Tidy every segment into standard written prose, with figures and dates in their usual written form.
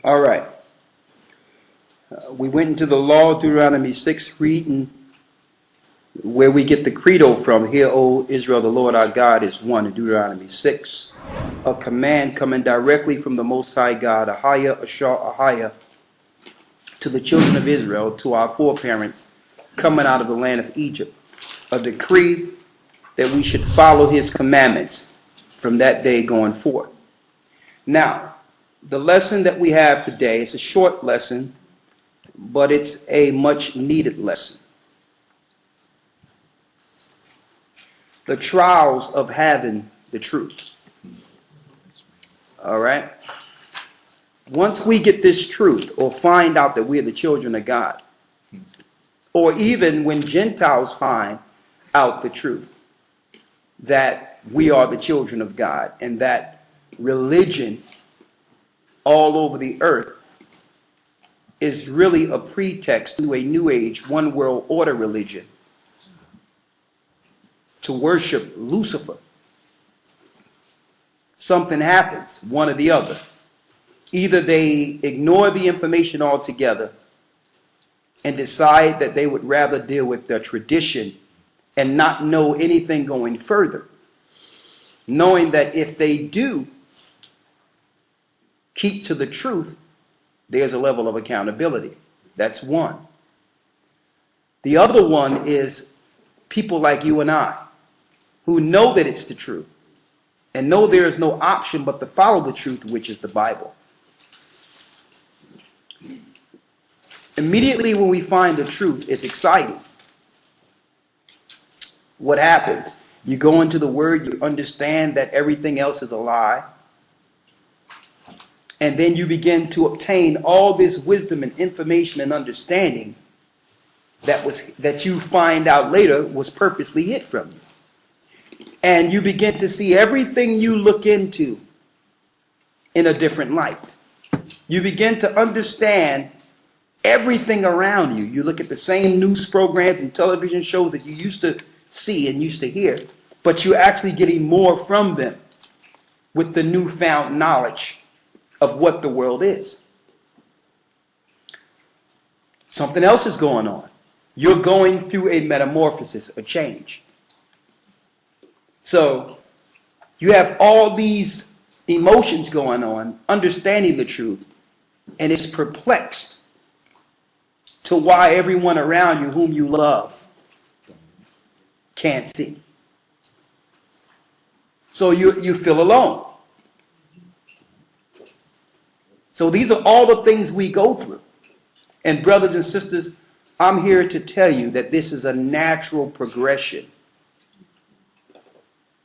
All right. We went into the law, Deuteronomy 6, reading where we get the credo from. Hear, O Israel, the Lord our God is one, in Deuteronomy 6. A command coming directly from the Most High God, Ahaya, Ashar, Ahaya, to the children of Israel, to our foreparents, coming out of the land of Egypt. A decree that we should follow his commandments from that day going forth. Now, the lesson that we have today is a short lesson, but it's a much needed lesson. The trials of having the truth. All right? Once we get this truth or find out that we are the children of God, or even when Gentiles find out the truth that we are the children of God and that religion all over the earth is really a pretext to a new age, one world order religion to worship Lucifer. Something happens, one or the other. Either they ignore the information altogether and decide that they would rather deal with their tradition and not know anything going further, knowing that if they do keep to the truth, there's a level of accountability. That's one. The other one is people like you and I, who know that it's the truth and know there is no option but to follow the truth, which is the Bible. Immediately when we find the truth, it's exciting. What happens? You go into the Word, you understand that everything else is a lie. And then you begin to obtain all this wisdom and information and understanding that you find out later was purposely hid from you. And you begin to see everything you look into in a different light. You begin to understand everything around you. You look at the same news programs and television shows that you used to see and used to hear, but you're actually getting more from them with the newfound knowledge of what the world is. Something else is going on. You're going through a metamorphosis, a change. So you have all these emotions going on, understanding the truth, and it's perplexed to why everyone around you whom you love can't see. So you feel alone. So these are all the things we go through. And brothers and sisters, I'm here to tell you that this is a natural progression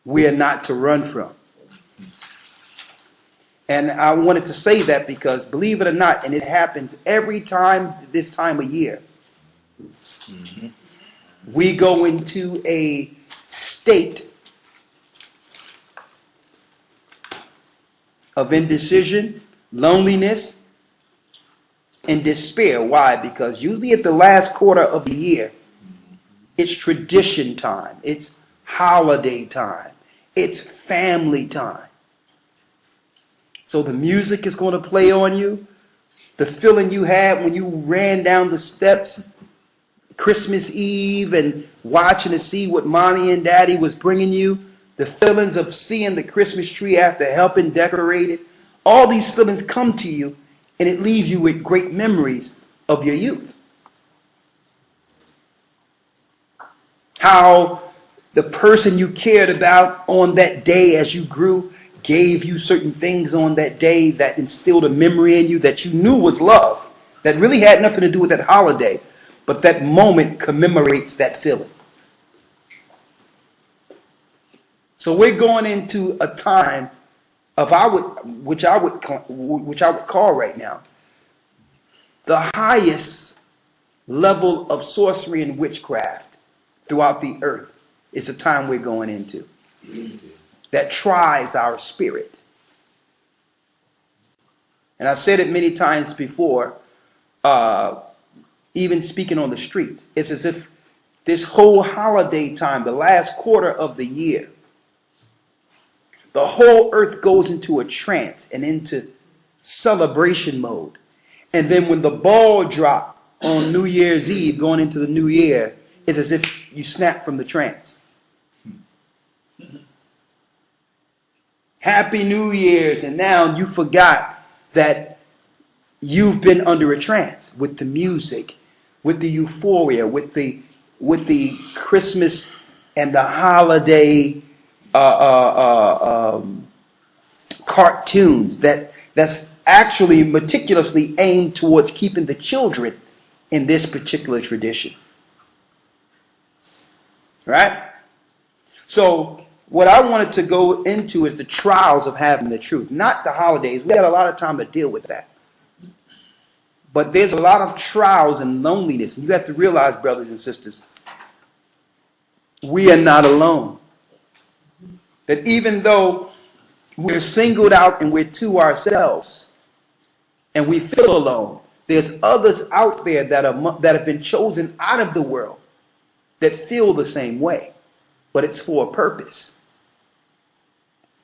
we are not to run from. And I wanted to say that because, believe it or not, and it happens every time this time of year, we go into a state of indecision, loneliness, and despair. Why? Because usually at the last quarter of the year, it's tradition time, it's holiday time, it's family time. So the music is going to play on you. The feeling you had when you ran down the steps Christmas Eve and watching to see what mommy and daddy was bringing you. The feelings of seeing the Christmas tree after helping decorate it. All these feelings come to you, and it leaves you with great memories of your youth. How the person you cared about on that day as you grew gave you certain things on that day that instilled a memory in you that you knew was love, that really had nothing to do with that holiday, but that moment commemorates that feeling. So we're going into a time of which I would call right now the highest level of sorcery and witchcraft throughout the earth is the time we're going into that tries our spirit. And I said it many times before, even speaking on the streets. It's as if this whole holiday time, the last quarter of the year, the whole earth goes into a trance and into celebration mode. And then when the ball drop on New Year's Eve going into the new year, it's as if you snap from the trance. Happy New Year's, and now you forgot that you've been under a trance with the music, with the euphoria, with the Christmas and the holiday cartoons that's actually meticulously aimed towards keeping the children in this particular tradition. Right? So what I wanted to go into is the trials of having the truth, not the holidays. We got a lot of time to deal with that. But there's a lot of trials and loneliness. And you have to realize, brothers and sisters, we are not alone. That even though we're singled out and we're to ourselves and we feel alone, there's others out there that have been chosen out of the world that feel the same way. But it's for a purpose.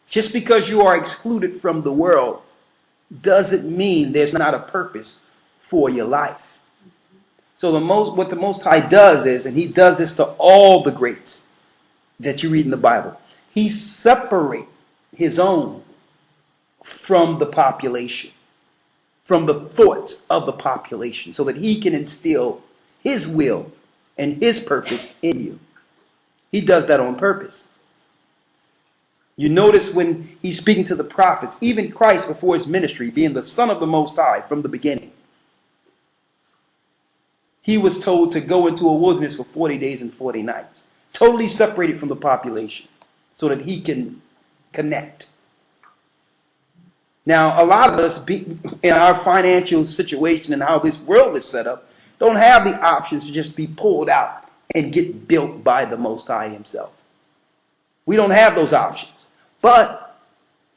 Just because you are excluded from the world doesn't mean there's not a purpose for your life. So what the Most High does is, and he does this to all the greats that you read in the Bible, he separates his own from the population, from the thoughts of the population, so that he can instill his will and his purpose in you. He does that on purpose. You notice when he's speaking to the prophets, even Christ before his ministry, being the Son of the Most High from the beginning, he was told to go into a wilderness for 40 days and 40 nights, totally separated from the population, so that he can connect. Now, a lot of us, in our financial situation and how this world is set up, don't have the options to just be pulled out and get built by the Most High himself. We don't have those options. But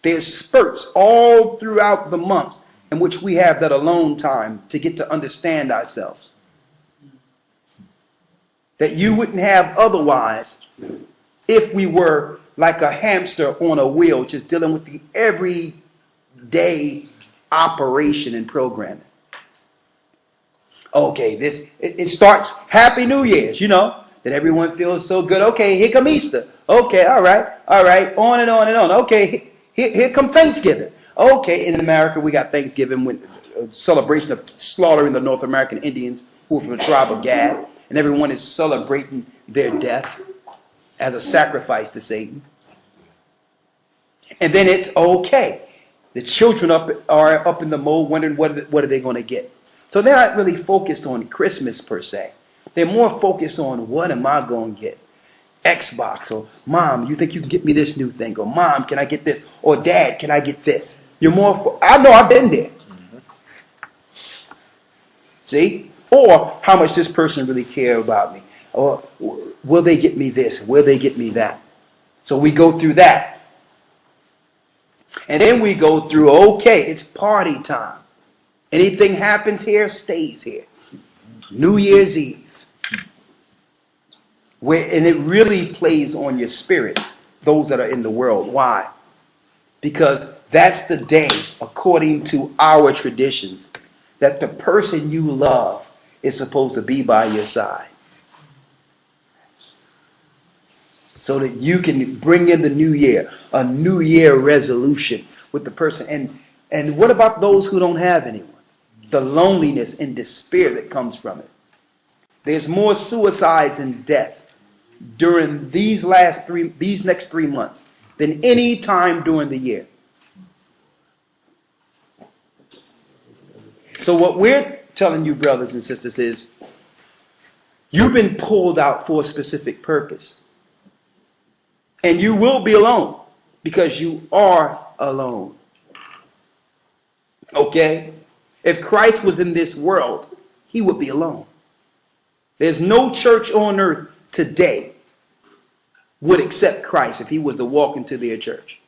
there's spurts all throughout the months in which we have that alone time to get to understand ourselves that you wouldn't have otherwise if we were like a hamster on a wheel, just dealing with the everyday operation and programming. Okay, it starts Happy New Year's, that everyone feels so good. Okay, here come Easter. Okay, all right, on and on and on. Okay, here come Thanksgiving. Okay, in America we got Thanksgiving with a celebration of slaughtering the North American Indians who are from the tribe of Gad, and everyone is celebrating their death as a sacrifice to Satan. And then it's okay. The children are up in the mode wondering what are they going to get. So they're not really focused on Christmas per se. They're more focused on what am I going to get? Xbox, or Mom, you think you can get me this new thing? Or Mom, can I get this? Or Dad, can I get this? You're more I know I've been there. See? Or how much this person really care about me? Or will they get me this? Will they get me that? So we go through that. And then we go through, okay, it's party time. Anything happens here, stays here. New Year's Eve. And it really plays on your spirit, those that are in the world. Why? Because that's the day, according to our traditions, that the person you love is supposed to be by your side. So that you can bring in the new year, a new year resolution with the person. And what about those who don't have anyone? The loneliness and despair that comes from it. There's more suicides and death during these next 3 months than any time during the year. So what we're telling you, brothers and sisters, is you've been pulled out for a specific purpose. And you will be alone because you are alone. Okay? If Christ was in this world, he would be alone. There's no church on earth today would accept Christ if he was to walk into their church.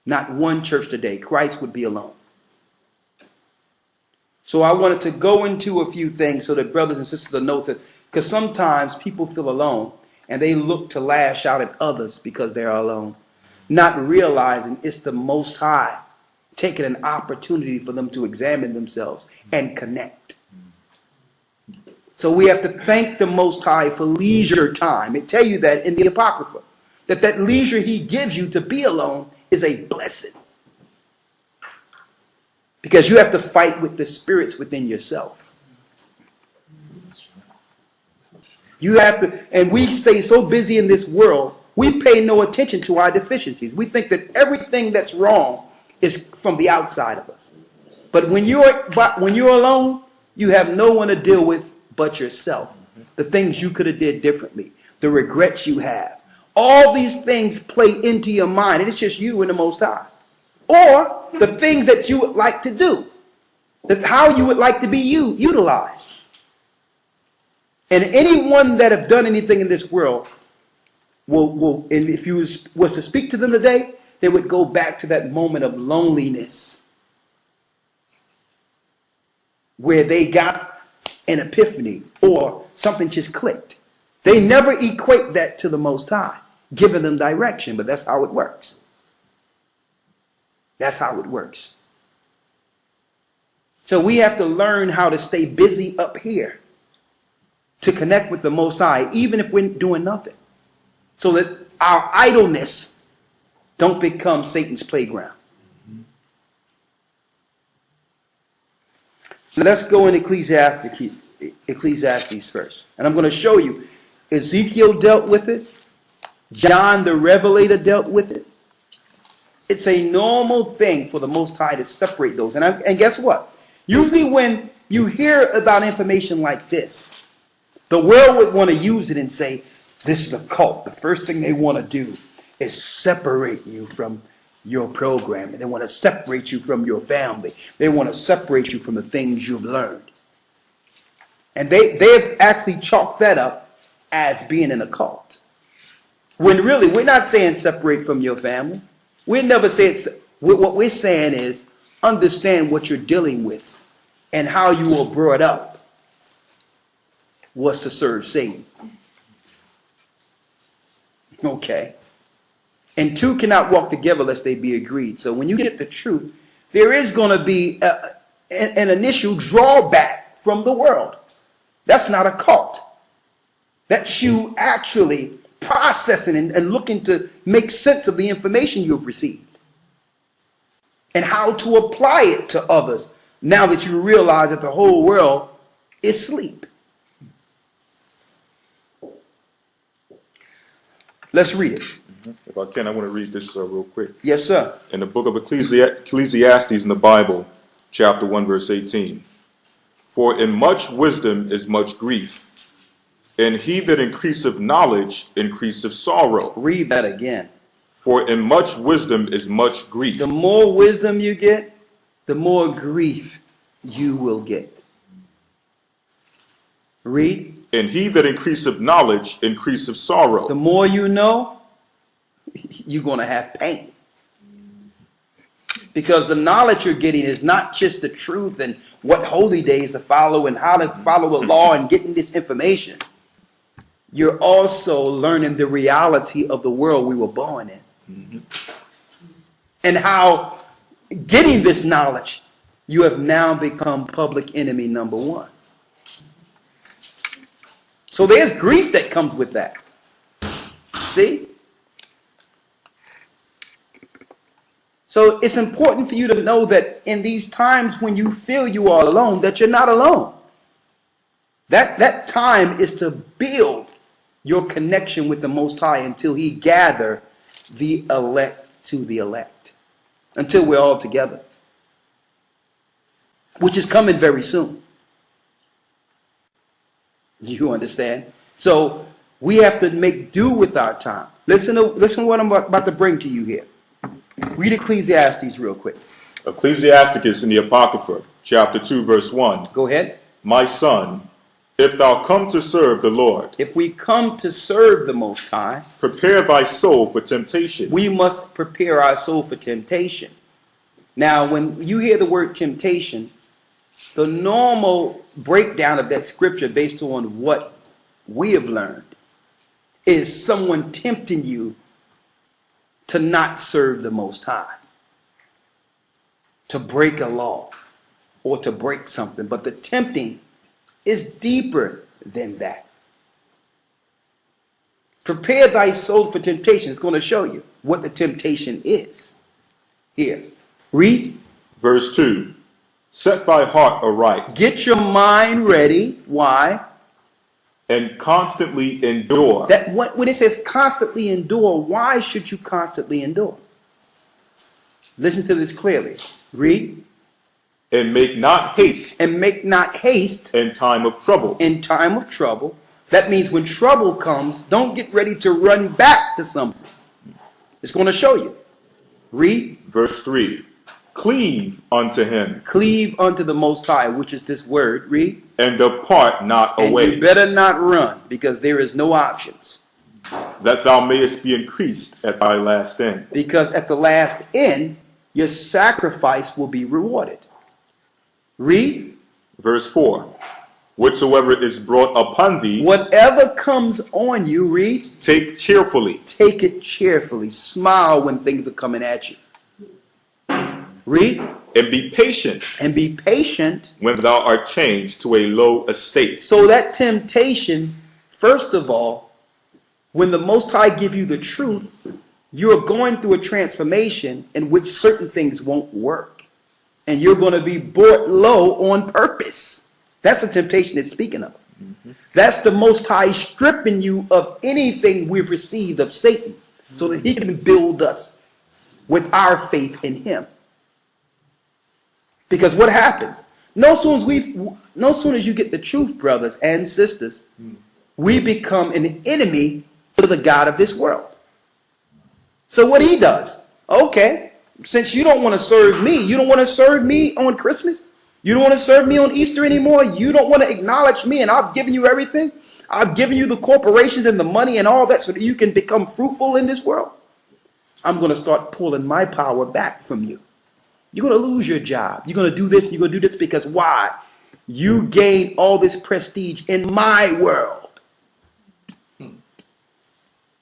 Not one church today. Christ would be alone. So I wanted to go into a few things so that brothers and sisters will know that, because sometimes people feel alone and they look to lash out at others because they're alone. not realizing it's the Most High taking an opportunity for them to examine themselves and connect. So we have to thank the Most High for leisure time. It tells you that in the Apocrypha, that leisure he gives you to be alone is a blessing. Because you have to fight with the spirits within yourself. You have to, and we stay so busy in this world, we pay no attention to our deficiencies. We think that everything that's wrong is from the outside of us. But when you're alone, you have no one to deal with but yourself. The things you could have did differently, the regrets you have. All these things play into your mind, and it's just you and the Most High. Or the things that you would like to do, how you would like to be utilized. And anyone that have done anything in this world will, and if you was to speak to them today, they would go back to that moment of loneliness where they got an epiphany or something just clicked. They never equate that to the Most High, giving them direction, but that's how it works. That's how it works. So we have to learn how to stay busy up here to connect with the Most High, even if we're doing nothing, so that our idleness don't become Satan's playground. Now let's go in Ecclesiastes first. And I'm going to show you. Ezekiel dealt with it. John the Revelator dealt with it. It's a normal thing for the Most High to separate those. And guess what? Usually when you hear about information like this, the world would want to use it and say, this is a cult. The first thing they want to do is separate you from your programming. They want to separate you from your family. They want to separate you from the things you've learned. And they've actually chalked that up as being in a cult. When really, we're not saying separate from your family. We never say it's, what we're saying is understand what you're dealing with and how you were brought up was to serve Satan. Okay. And two cannot walk together lest they be agreed. So when you get the truth, there is going to be an initial drawback from the world. That's not a cult. That's you actually processing and looking to make sense of the information you've received and how to apply it to others now that you realize that the whole world is asleep. Let's read it. If I can, I want to read this real quick. Yes, sir. In the book of Ecclesiastes in the Bible, chapter 1, verse 18. For in much wisdom is much grief, and he that increaseth knowledge increaseth sorrow. Read that again. For in much wisdom is much grief. The more wisdom you get, the more grief you will get. Read. And he that increaseth knowledge increaseth sorrow. The more you know, you're going to have pain. Because the knowledge you're getting is not just the truth and what holy days to follow and how to follow the law and getting this information. You're also learning the reality of the world we were born in. Mm-hmm. And how getting this knowledge, you have now become public enemy number one. So there's grief that comes with that. See? So it's important for you to know that in these times when you feel you are alone, that you're not alone. That time is to build your connection with the Most High until he gather the elect to the elect. Until we're all together. Which is coming very soon. You understand? So we have to make do with our time. Listen to what I'm about to bring to you here. Read Ecclesiastes real quick. Ecclesiasticus in the Apocrypha, chapter 2, verse 1. Go ahead. My son, if thou come to serve the Lord, if we come to serve the Most High, prepare thy soul for temptation. We must prepare our soul for temptation. Now, when you hear the word temptation, the normal breakdown of that scripture based on what we have learned is someone tempting you to not serve the Most High, to break a law or to break something. But the tempting is deeper than that. Prepare thy soul for temptation. It's going to show you what the temptation is. Here, read. Verse 2. Set thy heart aright. Get your mind ready. Why? And constantly endure. That when it says constantly endure, why should you constantly endure? Listen to this clearly. Read. And make not haste. And make not haste. In time of trouble. In time of trouble. That means when trouble comes, don't get ready to run back to something. It's going to show you. Read. Verse 3. Cleave unto him. Cleave unto the Most High, which is this word. Read. And depart not and away. You better not run, because there is no options. That thou mayest be increased at thy last end. Because at the last end, your sacrifice will be rewarded. Read. Verse 4. Whatsoever is brought upon thee. Whatever comes on you, read. Take cheerfully. Take it cheerfully. Smile when things are coming at you. Read. And be patient. And be patient. When thou art changed to a low estate. So that temptation, first of all, when the Most High give you the truth, you're going through a transformation in which certain things won't work. And you're going to be brought low on purpose. That's the temptation it's speaking of. Mm-hmm. That's the Most High stripping you of anything we've received of Satan so that he can build us with our faith in him. Because what happens? No sooner as you get the truth, brothers and sisters, we become an enemy to the God of this world. So what he does, okay, since you don't want to serve me, you don't want to serve me on Christmas, you don't want to serve me on Easter anymore, you don't want to acknowledge me, and I've given you everything, I've given you the corporations and the money and all that so that you can become fruitful in this world, I'm going to start pulling my power back from you. You're going to lose your job. You're going to do this. You're going to do this because why? You gain all this prestige in my world.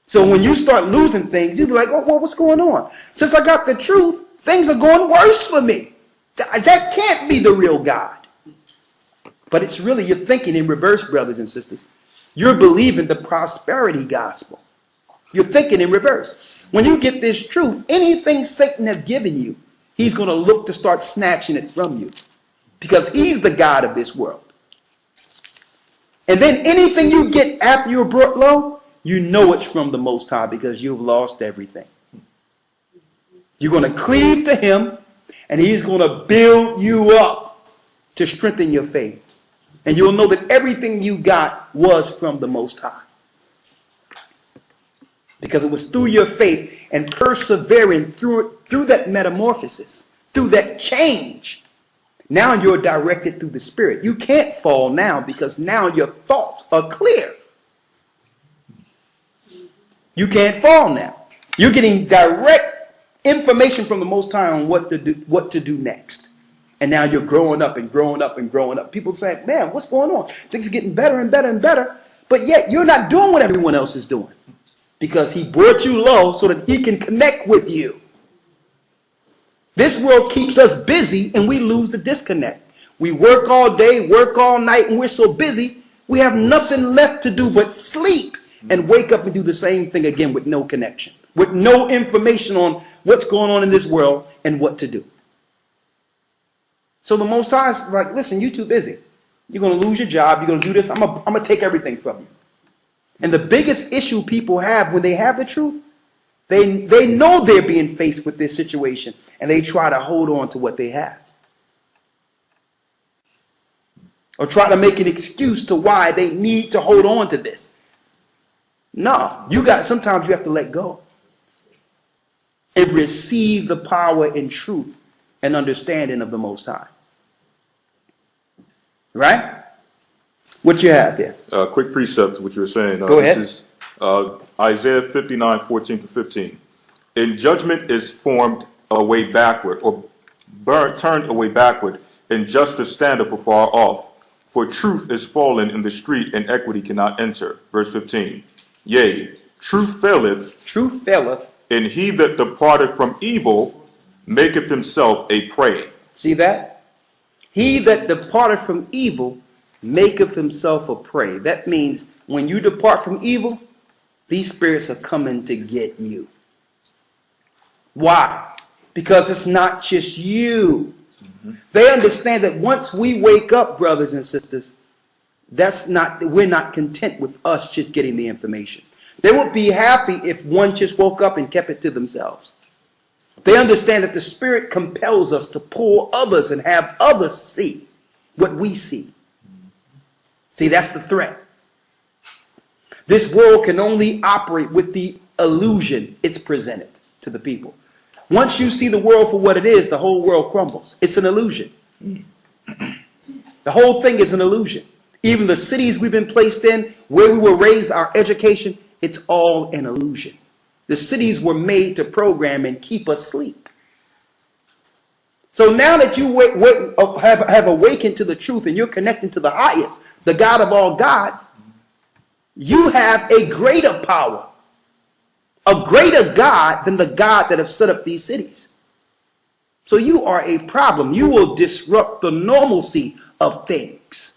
So when you start losing things, you'll be like, oh, well, what's going on? Since I got the truth, things are going worse for me. That can't be the real God. But it's really, you're thinking in reverse, brothers and sisters. You're believing the prosperity gospel. You're thinking in reverse. When you get this truth, anything Satan has given you, he's going to look to start snatching it from you because he's the God of this world. And then anything you get after you're brought low, you know it's from the Most High because you've lost everything. You're going to cleave to him and he's going to build you up to strengthen your faith. And you'll know that everything you got was from the Most High. Because it was through your faith and persevering through that metamorphosis, through that change. Now you're directed through the Spirit. You can't fall now because now your thoughts are clear. You can't fall now. You're getting direct information from the Most High on what to do next. And now you're growing up and growing up and growing up. People say, man, what's going on? Things are getting better and better and better. But yet you're not doing what everyone else is doing. Because he brought you low so that he can connect with you. This world keeps us busy and we lose the disconnect. We work all day, work all night, and we're so busy, we have nothing left to do but sleep and wake up and do the same thing again with no connection, with no information on what's going on in this world and what to do. So the Most High is like, listen, you're too busy. You're going to lose your job. You're going to do this. I'm going to take everything from you. And the biggest issue people have when they have the truth, they know they're being faced with this situation and they try to hold on to what they have. Or try to make an excuse to why they need to hold on to this. No, sometimes you have to let go. And receive the power and truth and understanding of the Most High. Right? What you have there? Quick precept, what you were saying. Go ahead. This is Isaiah 59:14-15. In judgment is formed a way backward, or turned away backward. In justice standeth afar off. For truth is fallen in the street, and equity cannot enter. Verse 15. Yea, truth faileth. Truth faileth. And he that departed from evil maketh himself a prey. See that? He that departed from evil maketh himself a prey. That means when you depart from evil, these spirits are coming to get you. Why? Because it's not just you. They understand that once we wake up, brothers and sisters, we're not content with us just getting the information. They would be happy if one just woke up and kept it to themselves. They understand that the Spirit compels us to pull others and have others see what we see. See, that's the threat. This world can only operate with the illusion it's presented to the people. Once you see the world for what it is, the whole world crumbles. It's an illusion. The whole thing is an illusion. Even the cities we've been placed in, where we were raised, our education, it's all an illusion. The cities were made to program and keep us asleep. So now that you have awakened to the truth and you're connecting to the highest, the God of all gods, you have a greater power, a greater God than the God that have set up these cities. So you are a problem. You will disrupt the normalcy of things.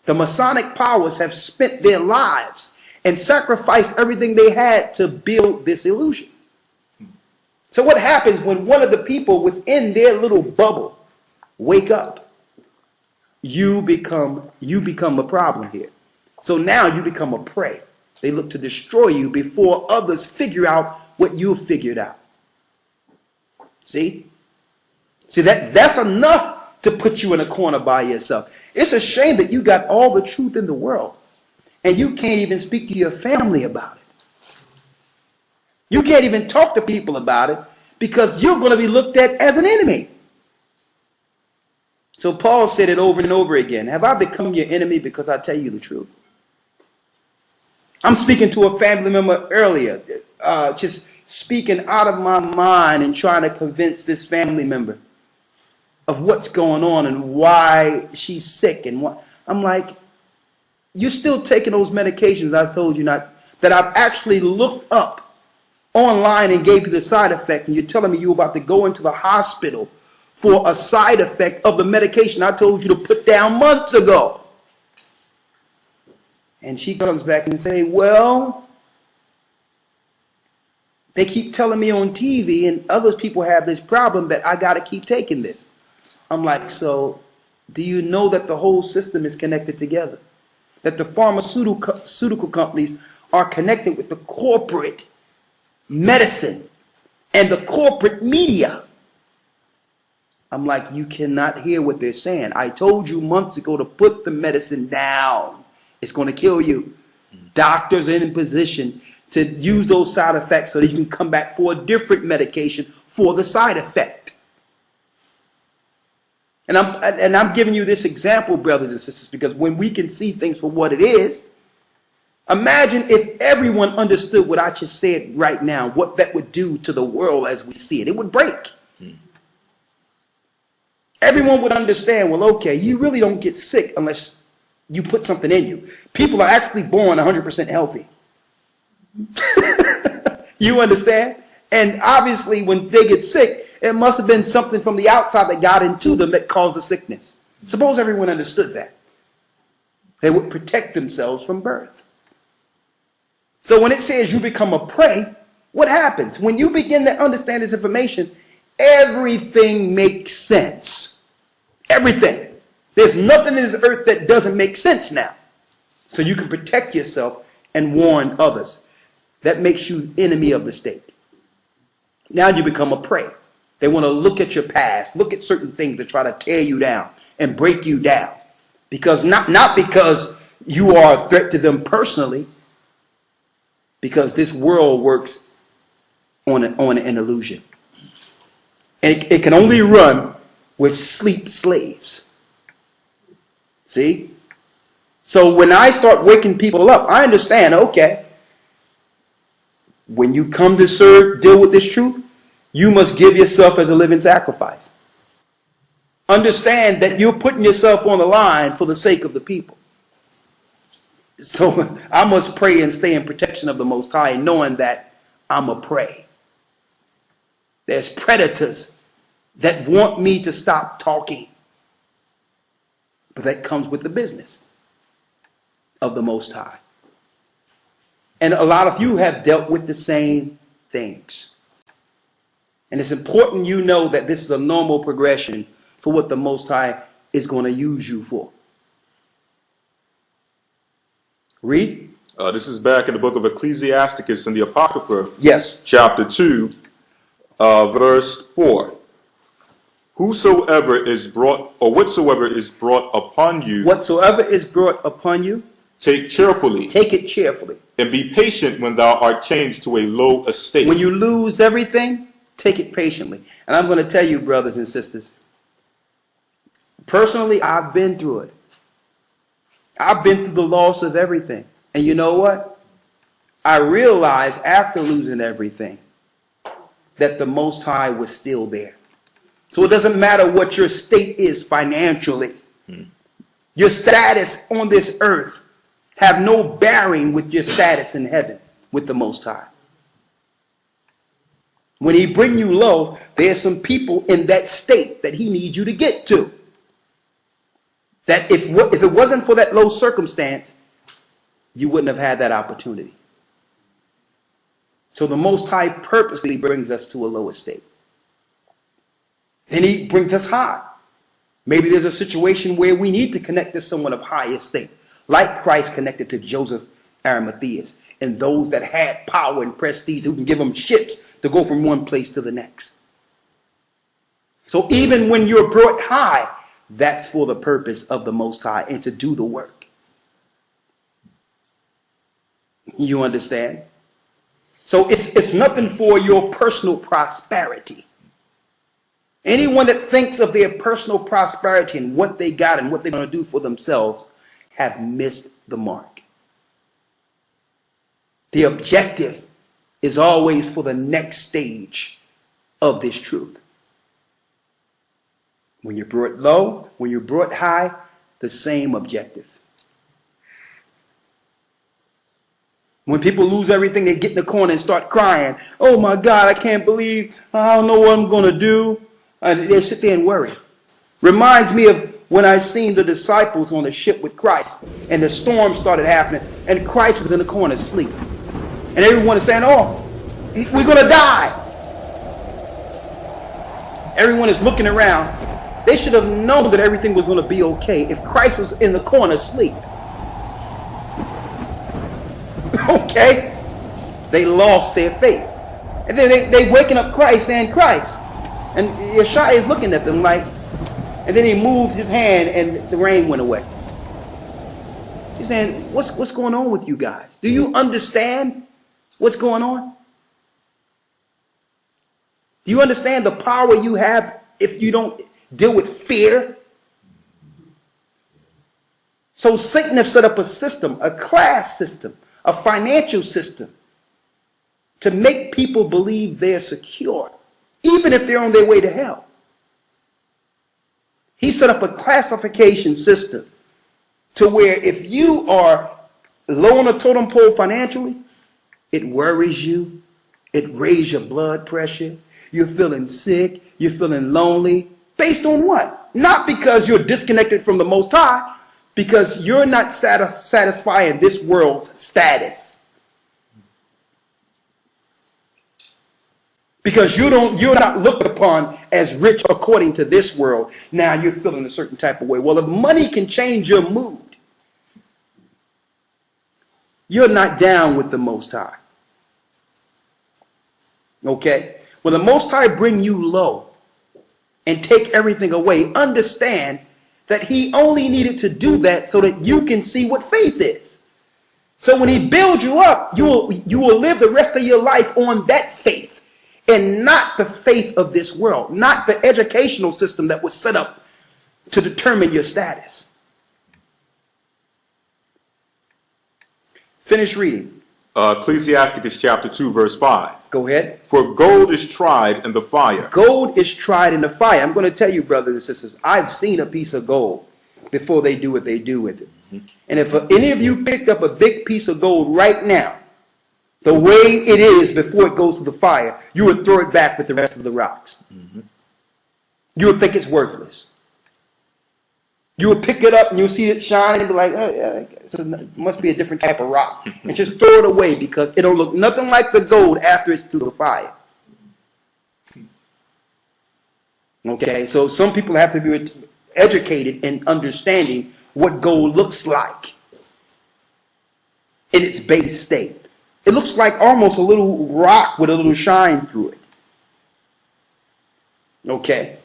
The Masonic powers have spent their lives and sacrificed everything they had to build this illusion. So what happens when one of the people within their little bubble wake up? You become a problem here. So now you become a prey. They look to destroy you before others figure out what you figured out. See? See, that's enough to put you in a corner by yourself. It's a shame that you got all the truth in the world and you can't even speak to your family about it. You can't even talk to people about it because you're going to be looked at as an enemy. So Paul said it over and over again. Have I become your enemy because I tell you the truth? I'm speaking to a family member earlier, just speaking out of my mind and trying to convince this family member of what's going on and why she's sick. And what I'm like, you're still taking those medications I told you not, that I've actually looked up online and gave you the side effect, and you're telling me you're about to go into the hospital for a side effect of the medication I told you to put down months ago. And she comes back and say, well, they keep telling me on TV and other people have this problem that I got to keep taking this. I'm like, so do you know that the whole system is connected together? That the pharmaceutical companies are connected with the corporate medicine and the corporate media. I'm like, you cannot hear what they're saying. I told you months ago to put the medicine down. It's going to kill you. Doctors are in position to use those side effects so that you can come back for a different medication for the side effect. And I'm giving you this example, brothers and sisters, because when we can see things for what it is, imagine if everyone understood what I just said right now, what that would do to the world as we see it. It would break. Everyone would understand, well, okay, you really don't get sick unless you put something in you. People are actually born 100% healthy. You understand? And obviously when they get sick, it must have been something from the outside that got into them that caused the sickness. Suppose everyone understood that. They would protect themselves from birth. So when it says you become a prey, what happens? When you begin to understand this information, everything makes sense. Everything. There's nothing in this earth that doesn't make sense now. So you can protect yourself and warn others. That makes you enemy of the state. Now you become a prey. They want to look at your past, look at certain things to try to tear you down and break you down. Because not because you are a threat to them personally, because this world works on an illusion. And it can only run with sleep slaves. See? So when I start waking people up, I understand, okay, when you come to deal with this truth, you must give yourself as a living sacrifice. Understand that you're putting yourself on the line for the sake of the people. So I must pray and stay in protection of the Most High, knowing that I'm a prey. There's predators that want me to stop talking. But that comes with the business of the Most High. And a lot of you have dealt with the same things. And it's important you know that this is a normal progression for what the Most High is going to use you for. Read. This is back in the book of Ecclesiasticus in the Apocrypha. Yes. Chapter 2, verse 4. Whosoever is brought, or whatsoever is brought upon you, Whatsoever is brought upon you, take cheerfully, take it cheerfully. and be patient when thou art changed to a low estate. When you lose everything, take it patiently. And I'm going to tell you, brothers and sisters, personally, I've been through it. I've been through the loss of everything. And you know what? I realized after losing everything that the Most High was still there. So it doesn't matter what your state is financially. Your status on this earth have no bearing with your status in heaven with the Most High. When he bring you low, there's some people in that state that he needs you to get to. That if it wasn't for that low circumstance, you wouldn't have had that opportunity. So the Most High purposely brings us to a low estate. Then he brings us high. Maybe there's a situation where we need to connect to someone of high estate, like Christ connected to Joseph Arimatheus and those that had power and prestige who can give them ships to go from one place to the next. So even when you're brought high, that's for the purpose of the Most High and to do the work. You understand? So it's nothing for your personal prosperity. Anyone that thinks of their personal prosperity and what they got and what they're going to do for themselves have missed the mark. The objective is always for the next stage of this truth. When you're brought low, when you're brought high, the same objective. When people lose everything, they get in the corner and start crying. Oh my God, I can't believe, I don't know what I'm going to do. And they sit there and worry. Reminds me of when I seen the disciples on the ship with Christ and the storm started happening and Christ was in the corner asleep. And everyone is saying, oh, we're going to die. Everyone is looking around. They should have known that everything was going to be okay if Christ was in the corner asleep. Okay? They lost their faith. And then they waking up Christ saying, Christ. And Yeshua is looking at them like, and then he moved his hand and the rain went away. He's saying, what's going on with you guys? Do you understand what's going on? Do you understand the power you have if you don't deal with fear? So Satan has set up a system, a class system, a financial system to make people believe they're secure, even if they're on their way to hell. He set up a classification system to where if you are low on the totem pole financially, it worries you, it raises your blood pressure, you're feeling sick, you're feeling lonely. Based on what? Not because you're disconnected from the Most High, because you're not satisfying this world's status. Because you're not looked upon as rich according to this world. Now you're feeling a certain type of way. Well, if money can change your mood, you're not down with the Most High. Okay? When the Most High bring you low and take everything away, understand that he only needed to do that so that you can see what faith is. So when he builds you up, you will live the rest of your life on that faith. And not the faith of this world, not the educational system that was set up to determine your status. Finish reading. Ecclesiasticus chapter 2, verse 5. Go ahead. For gold is tried in the fire. Gold is tried in the fire. I'm going to tell you, brothers and sisters, I've seen a piece of gold before they do what they do with it. And if any of you picked up a big piece of gold right now The way it is before it goes through the fire, you would throw it back with the rest of the rocks. You would think it's worthless. You would pick it up and you'll see it shine and be like, it must be a different type of rock. And just throw it away because it don't look nothing like the gold after it's through the fire. Okay, so some people have to be educated in understanding what gold looks like in its base state. It looks like almost a little rock with a little shine through it. Okay.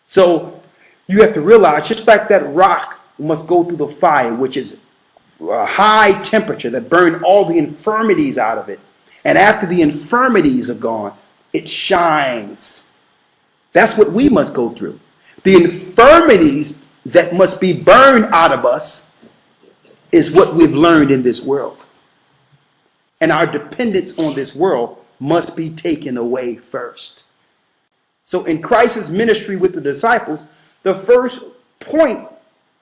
So you have to realize, just like that rock must go through the fire, which is a high temperature that burn all the infirmities out of it. And after the infirmities are gone, it shines. That's what we must go through. The infirmities that must be burned out of us is what we've learned in this world. And our dependence on this world must be taken away first. So in Christ's ministry with the disciples, the first point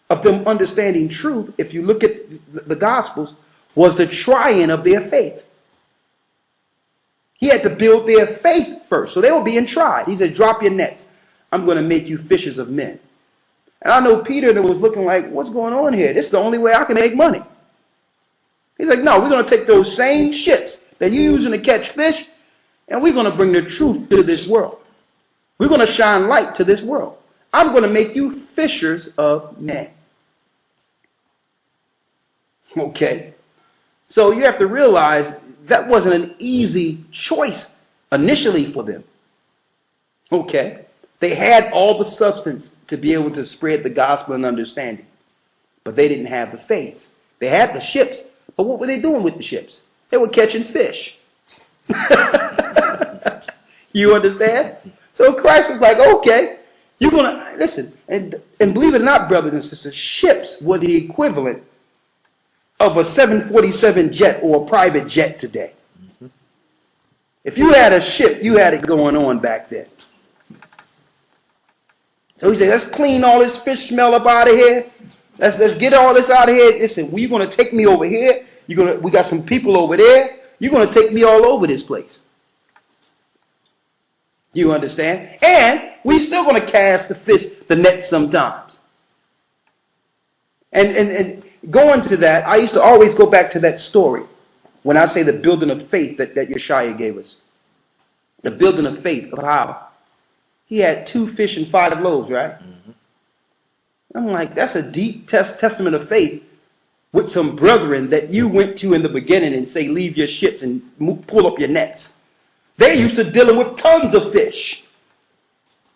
of them understanding truth, if you look at the Gospels, was the trying of their faith. He had to build their faith first. So they were being tried. He said, drop your nets. I'm going to make you fishers of men. And I know Peter that was looking like, what's going on here? This is the only way I can make money. He's like, no, we're going to take those same ships that you're using to catch fish, and we're going to bring the truth to this world. We're going to shine light to this world. I'm going to make you fishers of men. Okay. So you have to realize that wasn't an easy choice initially for them. Okay. They had all the substance to be able to spread the gospel and understanding, but they didn't have the faith. They had the ships, but what were they doing with the ships? They were catching fish. You understand? So Christ was like, okay, you're going to, listen, and believe it or not, brothers and sisters, ships was the equivalent of a 747 jet or a private jet today. If you had a ship, you had it going on back then. So he said, let's clean all this fish smell up out of here. Let's get all this out of here. Listen, you're going to take me over here. We got some people over there. You're going to take me all over this place. You understand? And we still going to cast the net sometimes. And going to that, I used to always go back to that story when I say the building of faith that Yeshua gave us. The building of faith of how he had 2 fish and 5 loaves, right? I'm like, that's a deep testament of faith with some brethren that you went to in the beginning and say, leave your ships and pull up your nets. They're used to dealing with tons of fish.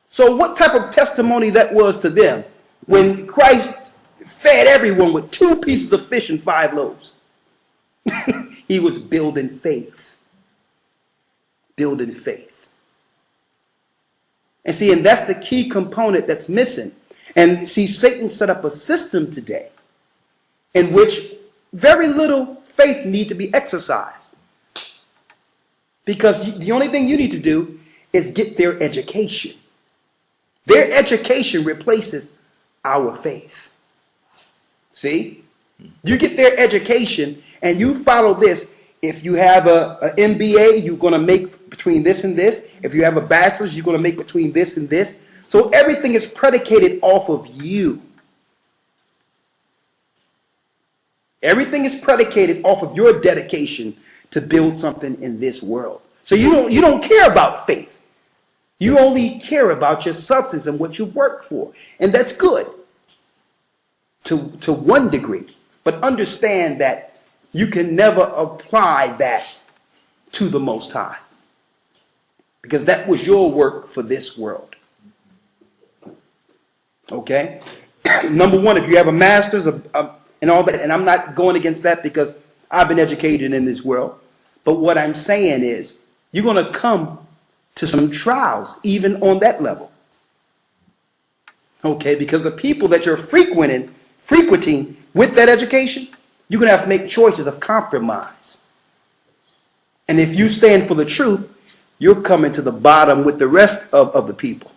So what type of testimony that was to them when Christ fed everyone with 2 pieces of fish and 5 loaves? He was building faith. Building faith. And see, and that's the key component that's missing. And see, Satan set up a system today in which very little faith need to be exercised. Because the only thing you need to do is get their education. Their education replaces our faith. See? You get their education and you follow this. If you have an MBA, you're going to make between this and this. If you have a bachelor's, you're going to make between this and this. So everything is predicated off of you. Everything is predicated off of your dedication to build something in this world. So you don't care about faith. You only care about your substance and what you work for. And that's good to one degree. But understand that you can never apply that to the Most High. Because that was your work for this world. Okay? Number one, if you have a master's and all that, and I'm not going against that because I've been educated in this world. But what I'm saying is, you're going to come to some trials, even on that level. Okay? Because the people that you're frequenting with that education, you're going to have to make choices of compromise. And if you stand for the truth, you're coming to the bottom with the rest of the people.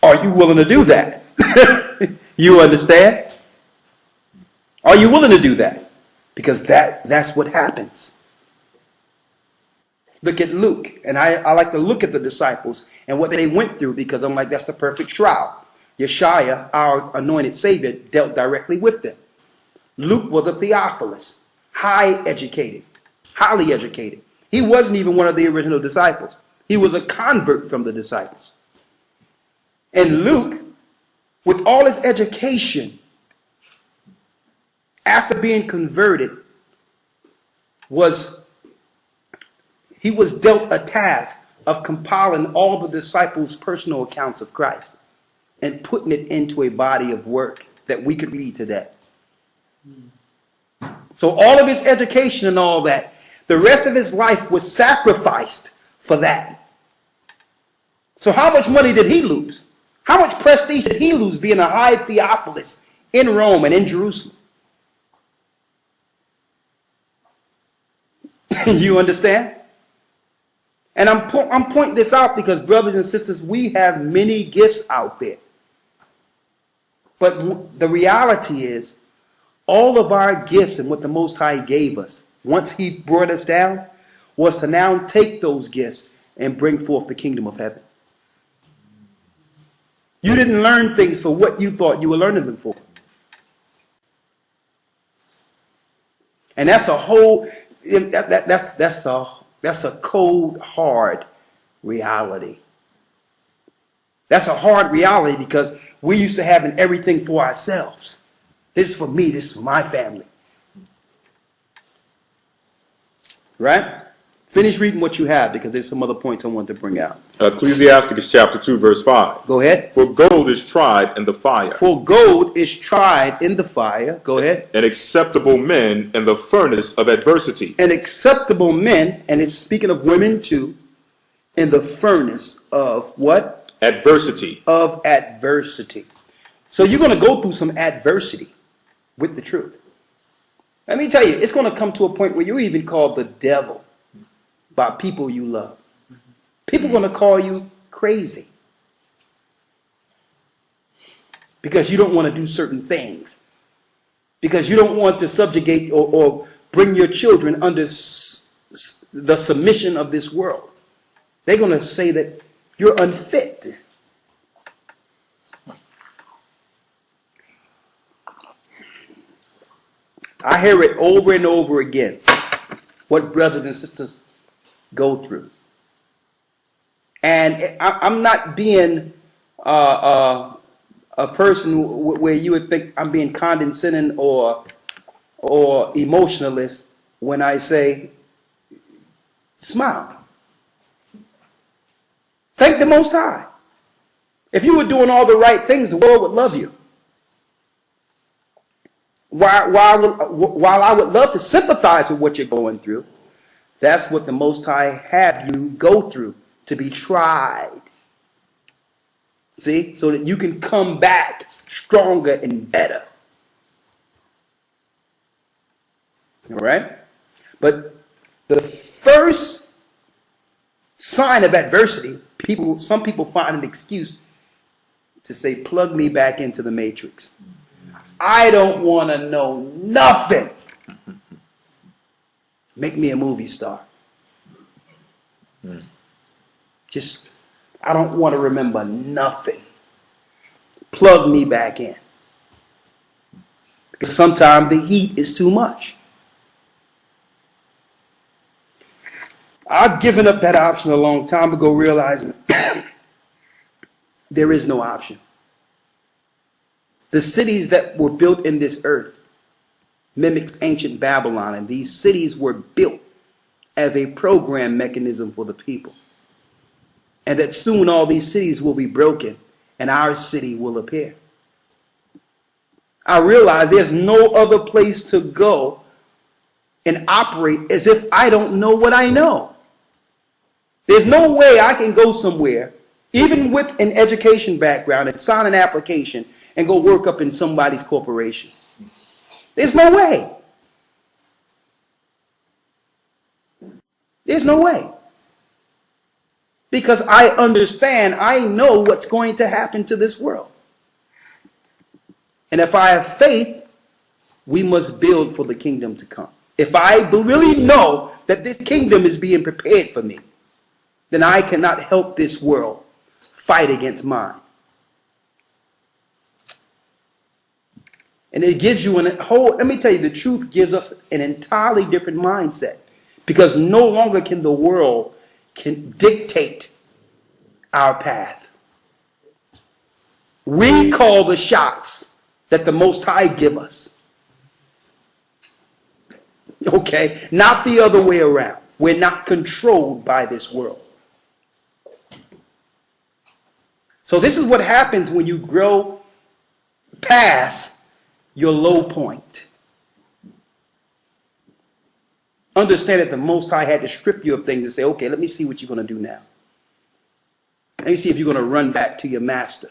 Are you willing to do that? You understand? Are you willing to do that? because that's what happens. Look at Luke, and I like to look at the disciples and what they went through, because I'm like, that's the perfect trial. Yeshua, our anointed Savior, dealt directly with them. Luke was a Theophilus, highly educated. He wasn't even one of the original disciples. He was a convert from the disciples. And Luke, with all his education, after being converted, he was dealt a task of compiling all the disciples' personal accounts of Christ and putting it into a body of work that we could read today. So all of his education and all that, the rest of his life was sacrificed for that. So how much money did he lose? How much prestige did he lose being a high Theophilus in Rome and in Jerusalem? You understand? And I'm pointing this out because, brothers and sisters, we have many gifts out there. But the reality is, all of our gifts and what the Most High gave us, once he brought us down, was to now take those gifts and bring forth the kingdom of heaven. You didn't learn things for what you thought you were learning them for. And that's a whole, that's a cold, hard reality. That's a hard reality because we're used to having everything for ourselves. This is for me. This is for my family. Right? Finish reading what you have because there's some other points I want to bring out. Ecclesiasticus chapter 2, verse 5. Go ahead. For gold is tried in the fire. For gold is tried in the fire. Go ahead. And acceptable men in the furnace of adversity. And acceptable men, and it's speaking of women too, in the furnace of what? Adversity. Of adversity. So you're going to go through some adversity with the truth. Let me tell you, it's going to come to a point where you're even called the devil by people you love. People are going to call you crazy because you don't want to do certain things, because you don't want to subjugate or bring your children under the submission of this world. They're going to say that you're unfit. I hear it over and over again, what brothers and sisters go through. And I'm not being a person where you would think I'm being condescending or emotionalist when I say, smile. Thank the Most High. If you were doing all the right things, the world would love you. While I would love to sympathize with what you're going through, that's what the Most High have you go through, to be tried. See? So that you can come back stronger and better. All right? But the first sign of adversity, some people find an excuse to say, plug me back into the matrix. I don't want to know nothing. Make me a movie star. Just, I don't want to remember nothing. Plug me back in. Because sometimes the heat is too much. I've given up that option a long time ago, realizing there is no option. The cities that were built in this earth mimics ancient Babylon, and these cities were built as a program mechanism for the people. And that soon all these cities will be broken and our city will appear. I realize there's no other place to go and operate as if I don't know what I know. There's no way I can go somewhere, even with an education background, and sign an application and go work up in somebody's corporation. There's no way. There's no way. Because I understand, I know what's going to happen to this world. And if I have faith, we must build for the kingdom to come. If I really know that this kingdom is being prepared for me, then I cannot help this world fight against mine. And it gives you let me tell you, the truth gives us an entirely different mindset, because no longer can the world dictate our path. We call the shots that the Most High give us. Okay? Not the other way around. We're not controlled by this world. So this is what happens when you grow past your low point. Understand that the Most High had to strip you of things and say, okay, let me see what you're going to do now. Let me see if you're going to run back to your master.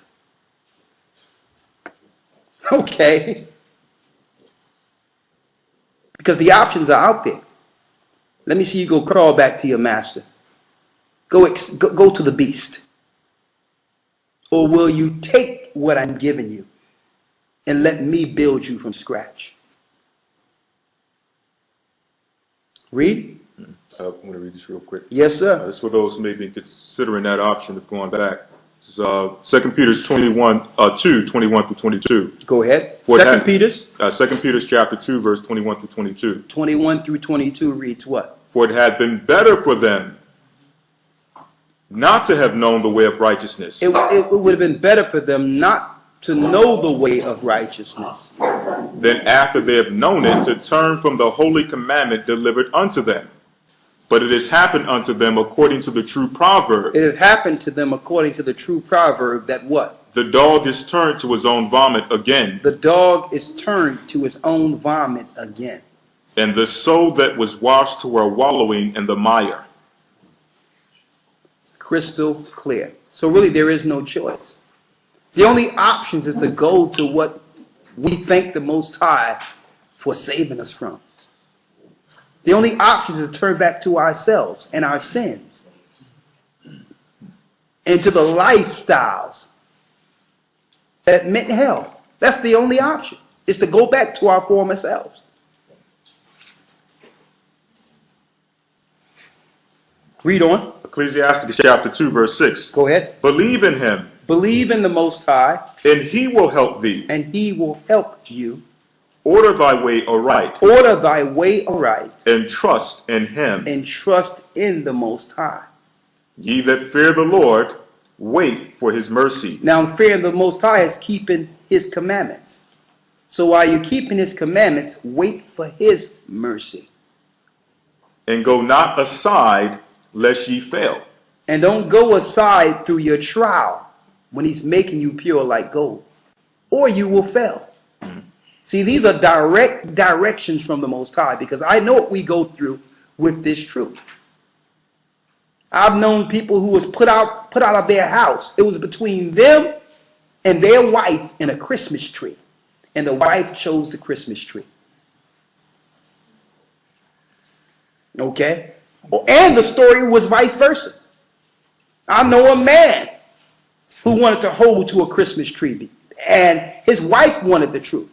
Okay. Because the options are out there. Let me see you go crawl back to your master. Go to the beast. Or will you take what I'm giving you and let me build you from scratch? Read. I'm going to read this real quick. Yes, sir. This is for those who may be considering that option of going back. This is 2 Peter 2, 21 through 22. Go ahead. For 2 Peter's. 2 Peter chapter 2, verse 21 through 22. 21 through 22 reads what? For it had been better for them not to have known the way of righteousness. It would have been better for them not to know the way of righteousness. Then after they have known it, to turn from the holy commandment delivered unto them. But it has happened unto them according to the true proverb. It happened to them according to the true proverb that what? The dog is turned to his own vomit again. The dog is turned to his own vomit again. And the soul that was washed to her wallowing in the mire. Crystal clear. So really there is no choice. The only options is to go to what we thank the Most High for saving us from. The only options is to turn back to ourselves and our sins. And to the lifestyles that meant hell. That's the only option. Is to go back to our former selves. Read on. Ecclesiastes chapter 2, verse 6. Go ahead. Believe in him. Believe in the Most High. And he will help thee. And he will help you. Order thy way aright. Order thy way aright. And trust in him. And trust in the Most High. Ye that fear the Lord, wait for his mercy. Now, fearing the Most High is keeping his commandments. So while you're keeping his commandments, wait for his mercy. And go not aside, lest ye fail. And don't go aside through your trial when he's making you pure like gold, or you will fail. See, these are direct directions from the Most High, because I know what we go through with this truth. I've known people who was put out of their house. It was between them and their wife and a Christmas tree. And the wife chose the Christmas tree. Okay? And the story was vice versa. I know a man who wanted to hold to a Christmas tree, and his wife wanted the truth.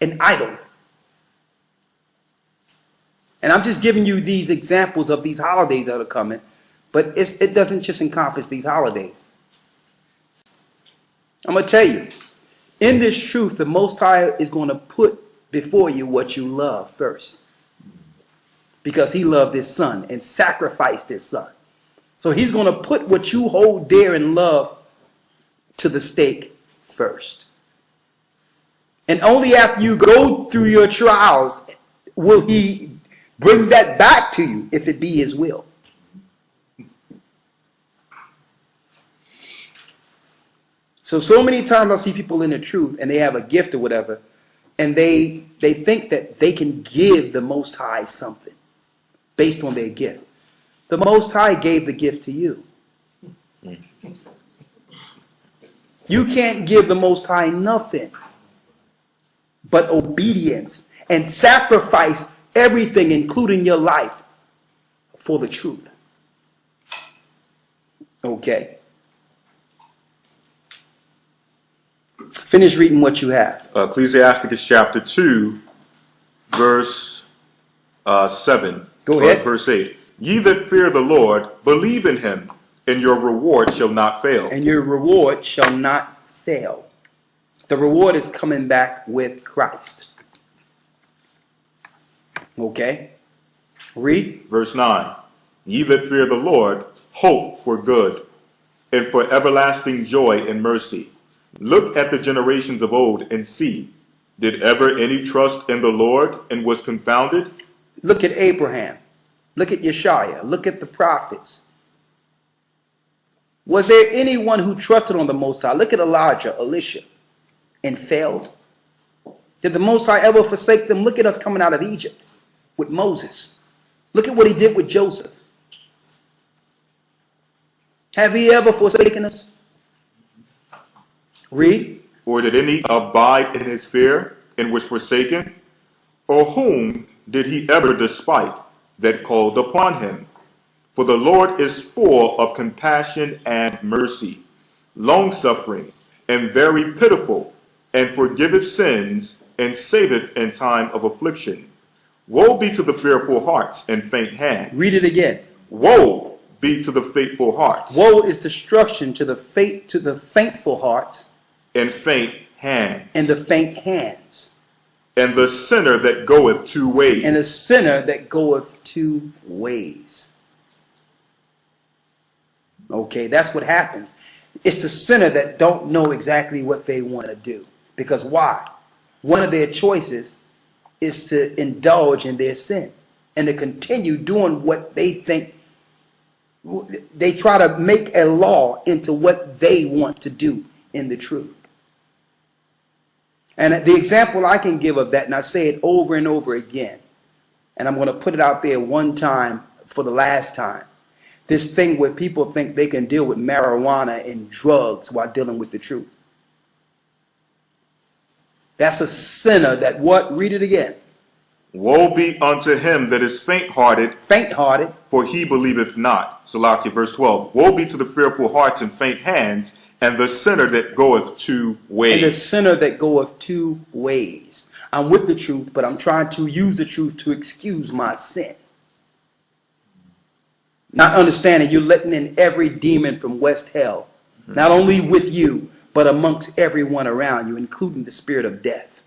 An idol. And I'm just giving you these examples of these holidays that are coming, but it doesn't just encompass these holidays. I'm going to tell you, in this truth, the Most High is going to put before you what you love first. Because he loved his son and sacrificed his son. So he's going to put what you hold dear and love to the stake first. And only after you go through your trials will he bring that back to you, if it be his will. So many times I see people in the truth and they have a gift or whatever, and they think that they can give the Most High something based on their gift. The Most High gave the gift to you. You can't give the Most High nothing but obedience and sacrifice everything, including your life, for the truth. Okay. Finish reading what you have. Ecclesiasticus chapter 2, verse 7. Go ahead. Verse 8. Ye that fear the Lord, believe in him, and your reward shall not fail. And your reward shall not fail. The reward is coming back with Christ. Okay? Read. Verse 9. Ye that fear the Lord, hope for good, and for everlasting joy and mercy. Look at the generations of old and see, did ever any trust in the Lord and was confounded? Look at Abraham. Look at Yeshua. Look at the prophets. Was there anyone who trusted on the Most High? Look at Elijah, Elisha, and failed. Did the Most High ever forsake them? Look at us coming out of Egypt with Moses. Look at what he did with Joseph. Have he ever forsaken us? Read. Or did any abide in his fear and was forsaken? Or whom did he ever despite that called upon him? For the Lord is full of compassion and mercy, long-suffering, and very pitiful, and forgiveth sins, and saveth in time of affliction. Woe be to the fearful hearts and faint hands. Read it again. Woe be to the faithful hearts. Woe is destruction to the faithful hearts and faint hands. and the faint hands. And the sinner that goeth two ways. And the sinner that goeth two ways. Okay, that's what happens. It's the sinner that don't know exactly what they want to do. Because why? One of their choices is to indulge in their sin and to continue doing what they think. They try to make a law into what they want to do in the truth. And the example I can give of that, and I say it over and over again, and I'm going to put it out there one time for the last time. This thing where people think they can deal with marijuana and drugs while dealing with the truth. That's a sinner that what? Read it again. Woe be unto him that is faint-hearted. Faint-hearted. For he believeth not. Salakia, verse 12. Woe be to the fearful hearts and faint hands, and the sinner that goeth two ways. And the sinner that goeth two ways. I'm with the truth, but I'm trying to use the truth to excuse my sin. Not understanding you're letting in every demon from West Hell. Not only with you, but amongst everyone around you, including the spirit of death.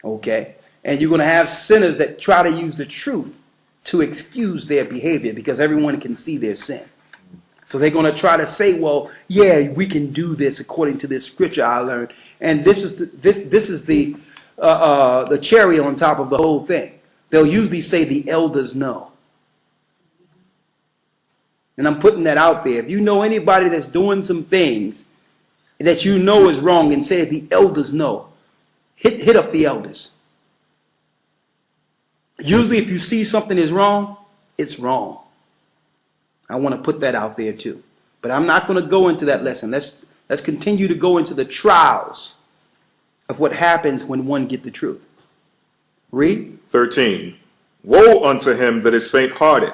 Okay? And you're going to have sinners that try to use the truth to excuse their behavior because everyone can see their sin. So they're going to try to say, well, yeah, we can do this according to this scripture I learned. And this is the cherry on top of the whole thing. They'll usually say the elders know. And I'm putting that out there. If you know anybody that's doing some things that you know is wrong and say the elders know, hit up the elders. Usually if you see something is wrong, it's wrong. I want to put that out there too. But I'm not going to go into that lesson. Let's continue to go into the trials of what happens when one gets the truth. Read. 13. Woe unto him that is faint-hearted,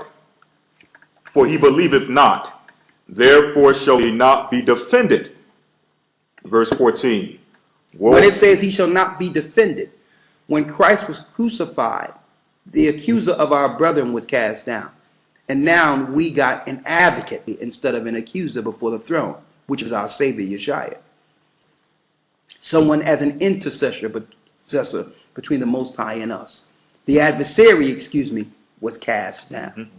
for he believeth not, therefore shall he not be defended. Verse 14. Woe. When it says he shall not be defended, when Christ was crucified, the accuser of our brethren was cast down. And now we got an advocate instead of an accuser before the throne, which is our Savior, Yeshua. Someone as an intercessor between the Most High and us. The adversary, was cast down.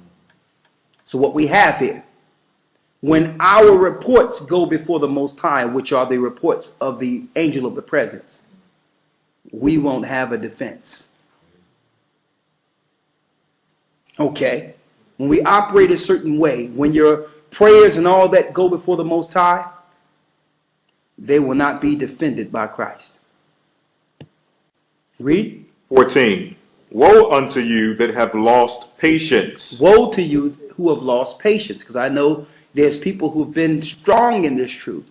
So what we have here, when our reports go before the Most High, which are the reports of the angel of the presence, we won't have a defense. Okay? When we operate a certain way, when your prayers and all that go before the Most High, they will not be defended by Christ. Read. 14. Woe unto you that have lost patience. Woe to you who have lost patience, because I know there's people who've been strong in this truth,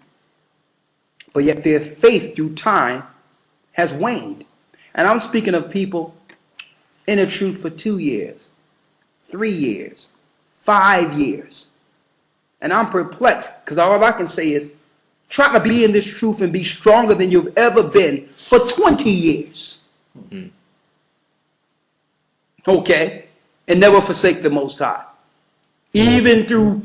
but yet their faith through time has waned. And I'm speaking of people in the truth for 2 years, 3 years, 5 years. And I'm perplexed because all I can say is try to be in this truth and be stronger than you've ever been for 20 years. Mm-hmm. Okay? And never forsake the Most High. Even through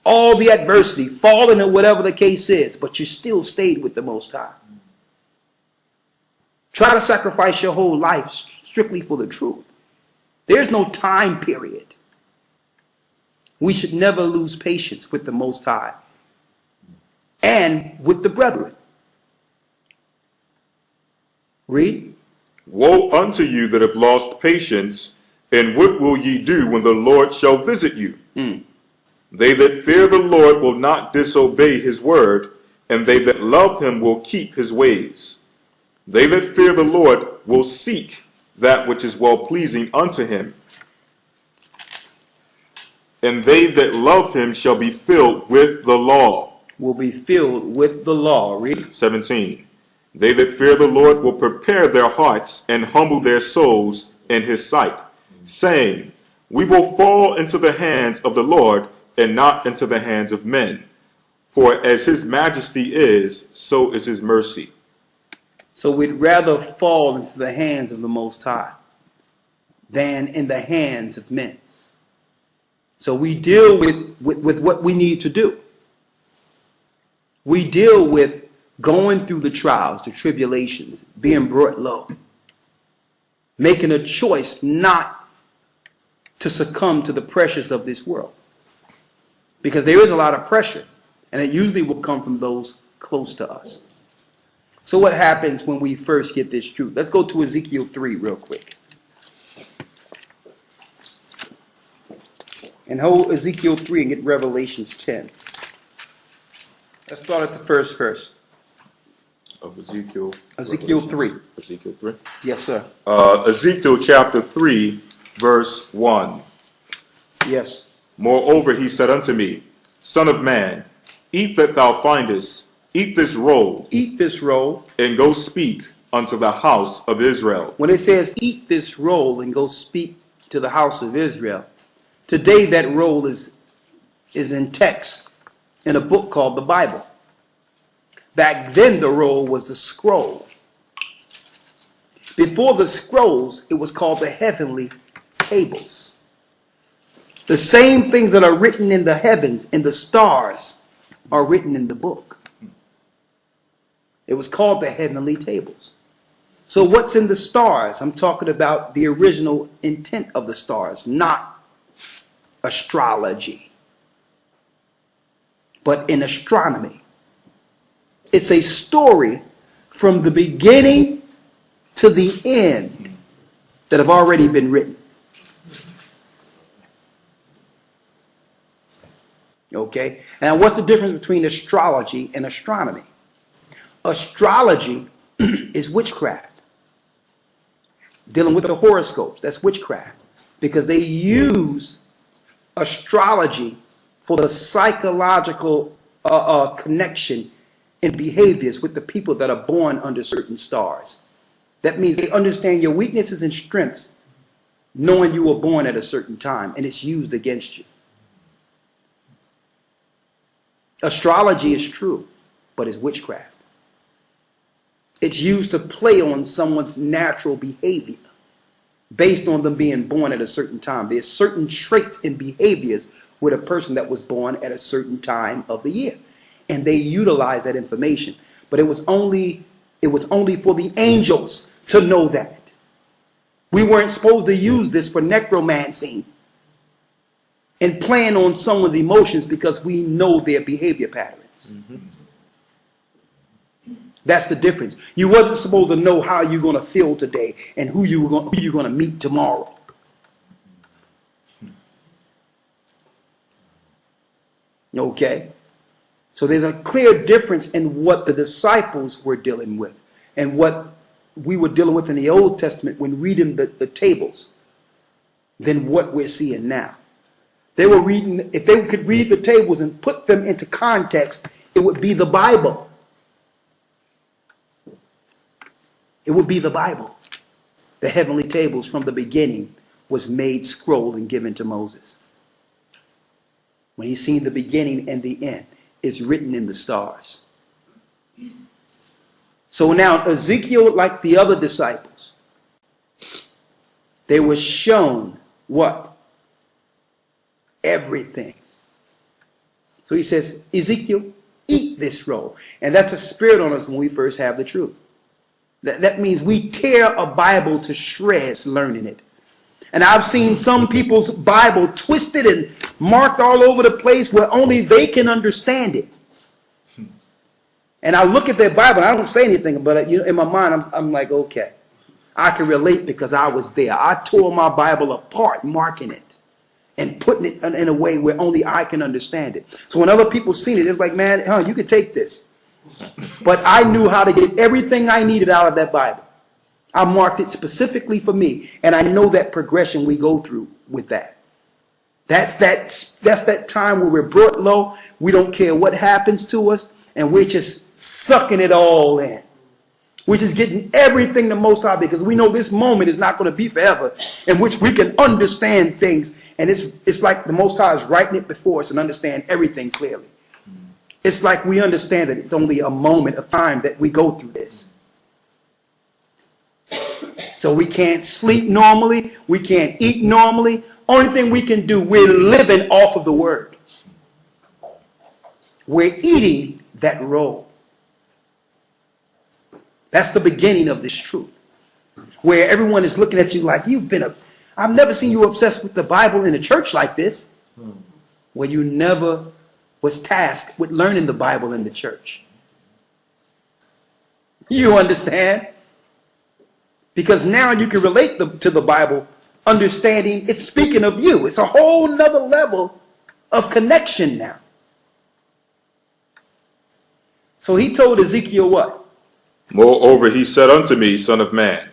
all the adversity, falling or whatever the case is, but you still stayed with the Most High. Try to sacrifice your whole life strictly for the truth. There's no time period. We should never lose patience with the Most High and with the brethren. Read. Woe unto you that have lost patience, and what will ye do when the Lord shall visit you? They that fear the Lord will not disobey his word, and they that love him will keep his ways. They that fear the Lord will seek that which is well-pleasing unto him, and they that love him shall be filled with the law. Will be filled with the law. Read. 17. They that fear the Lord will prepare their hearts and humble their souls in his sight, saying, we will fall into the hands of the Lord and not into the hands of men. For as his majesty is, so is his mercy. So we'd rather fall into the hands of the Most High than in the hands of men. So we deal with what we need to do. We deal with going through the trials, the tribulations, being brought low, making a choice not to succumb to the pressures of this world. Because there is a lot of pressure, and it usually will come from those close to us. So what happens when we first get this truth? Let's go to Ezekiel 3 real quick. And hold Ezekiel 3 and get Revelations 10. Let's start at the first verse. Of Ezekiel. Ezekiel 3. Ezekiel 3. Yes, sir. Ezekiel chapter 3, verse 1. Yes. Moreover, he said unto me, Son of man, eat that thou findest, eat this roll. Eat this roll. And go speak unto the house of Israel. When it says eat this roll and go speak to the house of Israel, today that roll is in text in a book called the Bible. Back then the roll was the scroll. Before the scrolls, it was called the heavenly tables. The same things that are written in the heavens, in the stars, are written in the book. It was called the heavenly tables. So what's in the stars? I'm talking about the original intent of the stars, not astrology, but in astronomy. It's a story from the beginning to the end that have already been written. Okay? Now, what's the difference between astrology and astronomy? Astrology is witchcraft. Dealing with the horoscopes, that's witchcraft. Because they use astrology for the psychological connection and behaviors with the people that are born under certain stars. That means they understand your weaknesses and strengths, knowing you were born at a certain time, and it's used against you. Astrology is true, but it's witchcraft. It's used to play on someone's natural behavior based on them being born at a certain time. There's certain traits and behaviors with a person that was born at a certain time of the year. And they utilize that information. But it was only for the angels to know that. We weren't supposed to use this for necromancy and playing on someone's emotions because we know their behavior patterns. That's the difference. You wasn't supposed to know how you're going to feel today and who you're going to meet tomorrow. Okay? So there's a clear difference in what the disciples were dealing with and what we were dealing with in the Old Testament when reading the tables than what we're seeing now. They were reading, if they could read the tables and put them into context, it would be the Bible. It would be the Bible. The heavenly tables from the beginning was made scroll and given to Moses. when he's seen the beginning and the end, is written in the stars. So now Ezekiel, like the other disciples, they were shown what? Everything. So he says, Ezekiel, eat this roll. And that's a spirit on us when we first have the truth. That means we tear a Bible to shreds learning it. And I've seen some people's Bible twisted and marked all over the place where only they can understand it. And I look at their Bible, and I don't say anything, but in my mind, I'm like, okay, I can relate because I was there. I tore my Bible apart, marking it and putting it in a way where only I can understand it. So when other people seen it, it's like, man, you could take this. But I knew how to get everything I needed out of that Bible. I marked it specifically for me, and I know that progression we go through with that. That's that time where we're brought low. We don't care what happens to us, and we're just sucking it all in. We're just getting everything the Most High, because we know this moment is not going to be forever, in which we can understand things. And it's like the Most High is writing it before us and understand everything clearly. It's like we understand that it's only a moment of time that we go through this. So we can't sleep normally. We can't eat normally. Only thing we can do, we're living off of the word. We're eating that roll. That's the beginning of this truth, where everyone is looking at you like I've never seen you obsessed with the Bible in a church like this, where you never was tasked with learning the Bible in the church. You understand? Because now you can relate to the Bible, understanding it's speaking of you. It's a whole nother level of connection now. So he told Ezekiel what? Moreover, he said unto me, Son of man,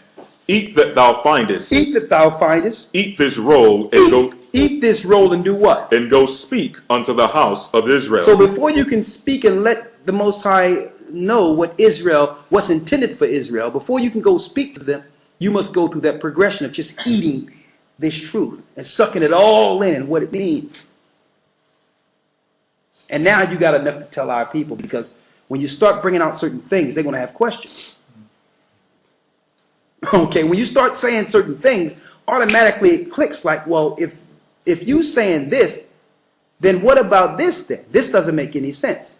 eat that thou findest. Eat that thou findest. Eat this roll and eat this roll and do what? And go speak unto the house of Israel. So before you can speak and let the Most High know what's intended for Israel, before you can go speak to them, you must go through that progression of just eating this truth and sucking it all in and what it means. And now you got enough to tell our people, because when you start bringing out certain things, they're going to have questions. Okay, when you start saying certain things, automatically it clicks like, well, if you saying this, then what about this then? This doesn't make any sense.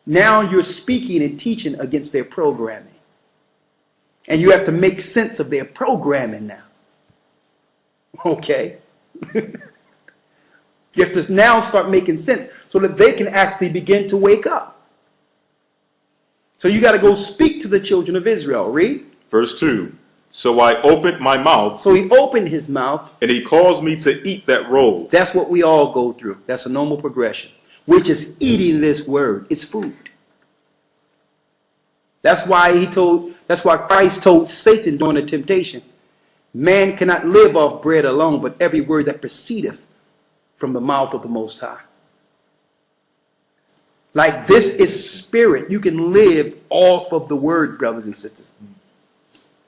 Now you're speaking and teaching against their programming. And you have to make sense of their programming now. Okay? You have to now start making sense so that they can actually begin to wake up. So you got to go speak to the children of Israel. Read. Verse 2. So I opened my mouth. So he opened his mouth. And he caused me to eat that roll. That's what we all go through. That's a normal progression. Which is eating this word. It's food. That's why Christ told Satan during the temptation, man cannot live off bread alone, but every word that proceedeth from the mouth of the Most High. Like, this is spirit. You can live off of the word, brothers and sisters.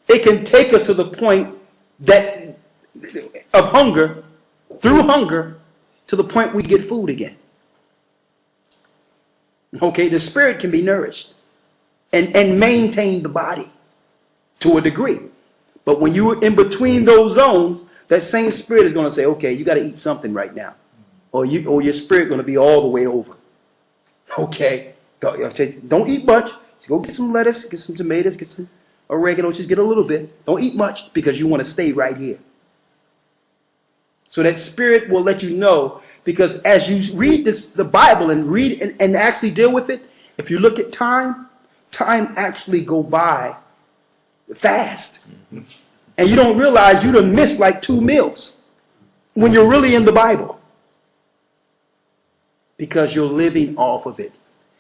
It can take us to the point of hunger, through hunger, to the point we get food again. Okay, the spirit can be nourished and maintain the body to a degree. But when you're in between those zones, that same spirit is going to say, okay, you got to eat something right now. Or your spirit going to be all the way over. Okay, don't eat much. Just go get some lettuce, get some tomatoes, get some oregano, just get a little bit. Don't eat much because you want to stay right here. So that spirit will let you know, because as you read the Bible and read and actually deal with it, if you look at time actually go by fast. And you don't realize you done missed like 2 meals when you're really in the Bible. Because you're living off of it.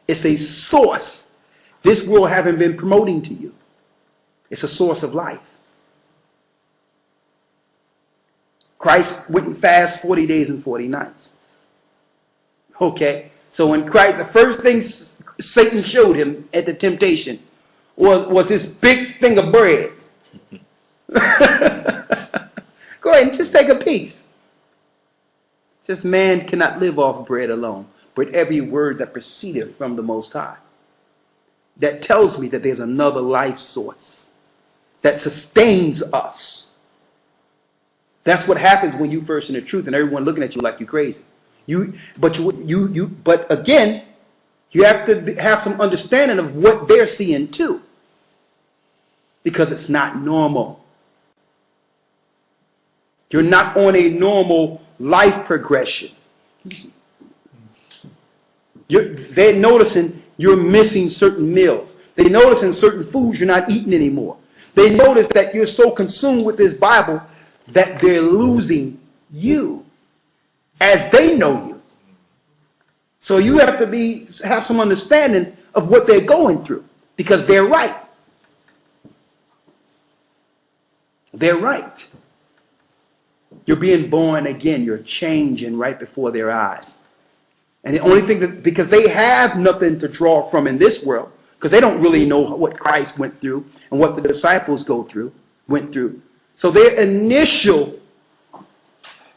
It's a source this world haven't been promoting to you. It's a source of life. Christ went and fasted 40 days and 40 nights. Okay, so when Christ, the first thing Satan showed him at the temptation was this big thing of bread. Go ahead and just take a piece. says man cannot live off bread alone, but every word that proceedeth from the Most High. That tells me that there's another life source that sustains us. That's what happens when you first in the truth and everyone looking at you like you're crazy. But again, you have to have some understanding of what they're seeing too, because it's not normal. You're not on a normal life progression. They're noticing you're missing certain meals. They're noticing certain foods you're not eating anymore. They notice that you're so consumed with this Bible that they're losing you as they know you. So you have to have some understanding of what they're going through, because they're right. They're right. You're being born again. You're changing right before their eyes. And the only thing because they have nothing to draw from in this world, because they don't really know what Christ went through and what the disciples went through. So their initial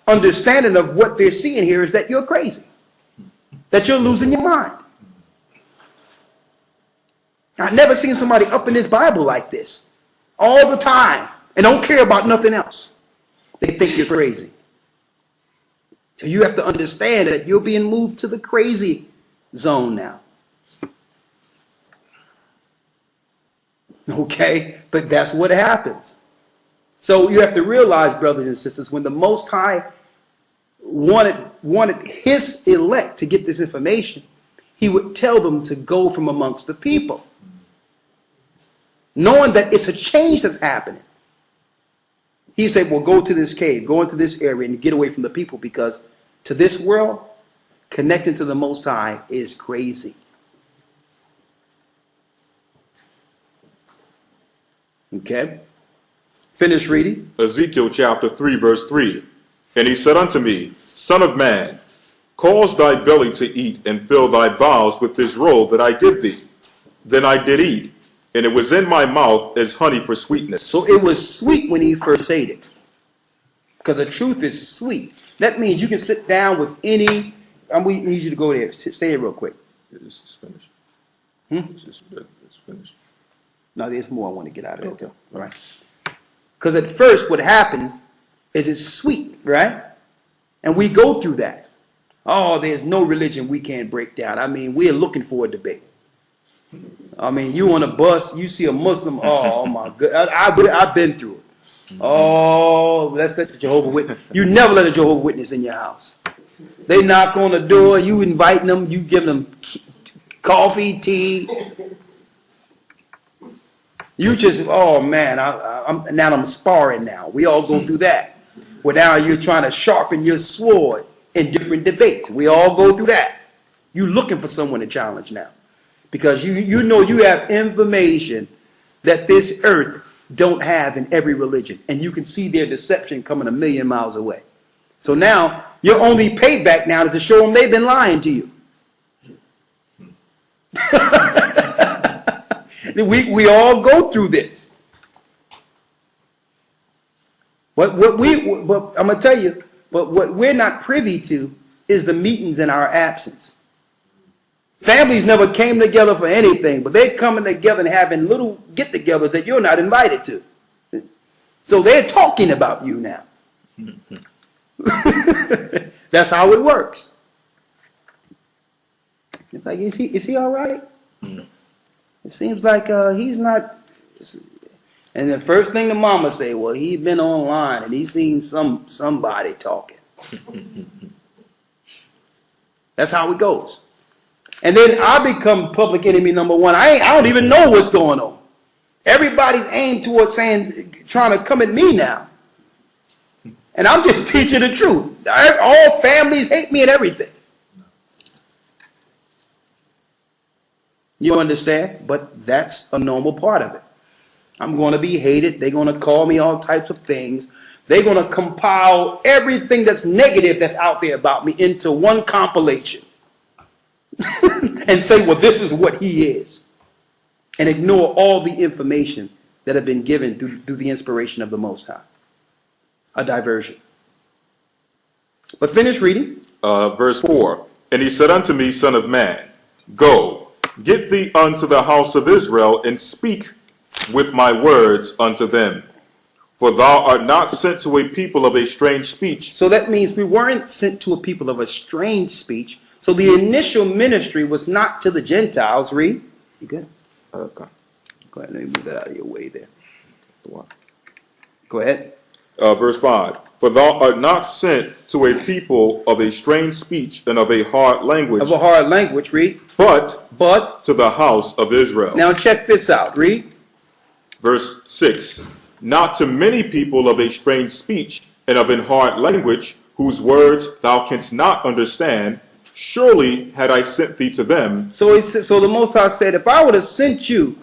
understanding of what they're seeing here is that you're crazy, that you're losing your mind. I've never seen somebody up in this Bible like this all the time and don't care about nothing else. They think you're crazy. So you have to understand that you're being moved to the crazy zone now. Okay? But that's what happens. So you have to realize, brothers and sisters, when the Most High wanted his elect to get this information, he would tell them to go from amongst the people, knowing that it's a change that's happening. He said, well, go to this cave, go into this area and get away from the people, because to this world, connecting to the Most High is crazy. Okay? Finish reading. Ezekiel chapter 3, verse 3. And he said unto me, Son of man, cause thy belly to eat, and fill thy bowels with this roll that I give thee. Then I did eat, and it was in my mouth as honey for sweetness. So it was sweet when he first ate it, because the truth is sweet. That means you can sit down with any. We need you to go there. Stay there real quick. This is finished. It's finished. No, there's more I want to get out of it. Okay. All right. Because at first what happens is it's sweet, right? And we go through that. Oh, there's no religion we can't break down. I mean, we're looking for a debate. I mean, you on a bus, you see a Muslim, oh my God, I've been through it. Oh, that's the Jehovah's Witness. You never let a Jehovah's Witness in your house. They knock on the door, you inviting them, you give them coffee, tea. You just, oh man, I'm sparring now. We all go through that. Well, now you're trying to sharpen your sword in different debates. We all go through that. You're looking for someone to challenge now, because you know you have information that this earth don't have in every religion, and you can see their deception coming a million miles away. So now your only payback now is to show them they've been lying to you. We all go through this. But I'm gonna tell you, but what we're not privy to is the meetings in our absence. Families never came together for anything, but they're coming together and having little get-togethers that you're not invited to. So they're talking about you now. That's how it works. It's like, is he all right? It seems like he's not. And the first thing the mama say, well, he's been online and he's seen somebody talking. That's how it goes. And then I become public enemy number one. I don't even know what's going on. Everybody's aimed towards trying to come at me now. And I'm just teaching the truth. All families hate me and everything. You understand? But that's a normal part of it. I'm going to be hated. They're going to call me all types of things. They're going to compile everything that's negative that's out there about me into one compilation. And say, well, this is what he is. And ignore all the information that have been given through the inspiration of the Most High. A diversion. But finish reading. verse 4. And he said unto me, Son of man, go, get thee unto the house of Israel, and speak with my words unto them. For thou art not sent to a people of a strange speech. So that means we weren't sent to a people of a strange speech. So the initial ministry was not to the Gentiles. Read. You good? Okay. Go ahead. Let me move that out of your way there. What? Go ahead. Verse 5. For thou art not sent to a people of a strange speech and of a hard language. Of a hard language. Read. But to the house of Israel. Now check this out. Read. Verse 6. Not to many people of a strange speech and of an hard language, whose words thou canst not understand, surely had I sent thee to them. So the Most High said, if I would have sent you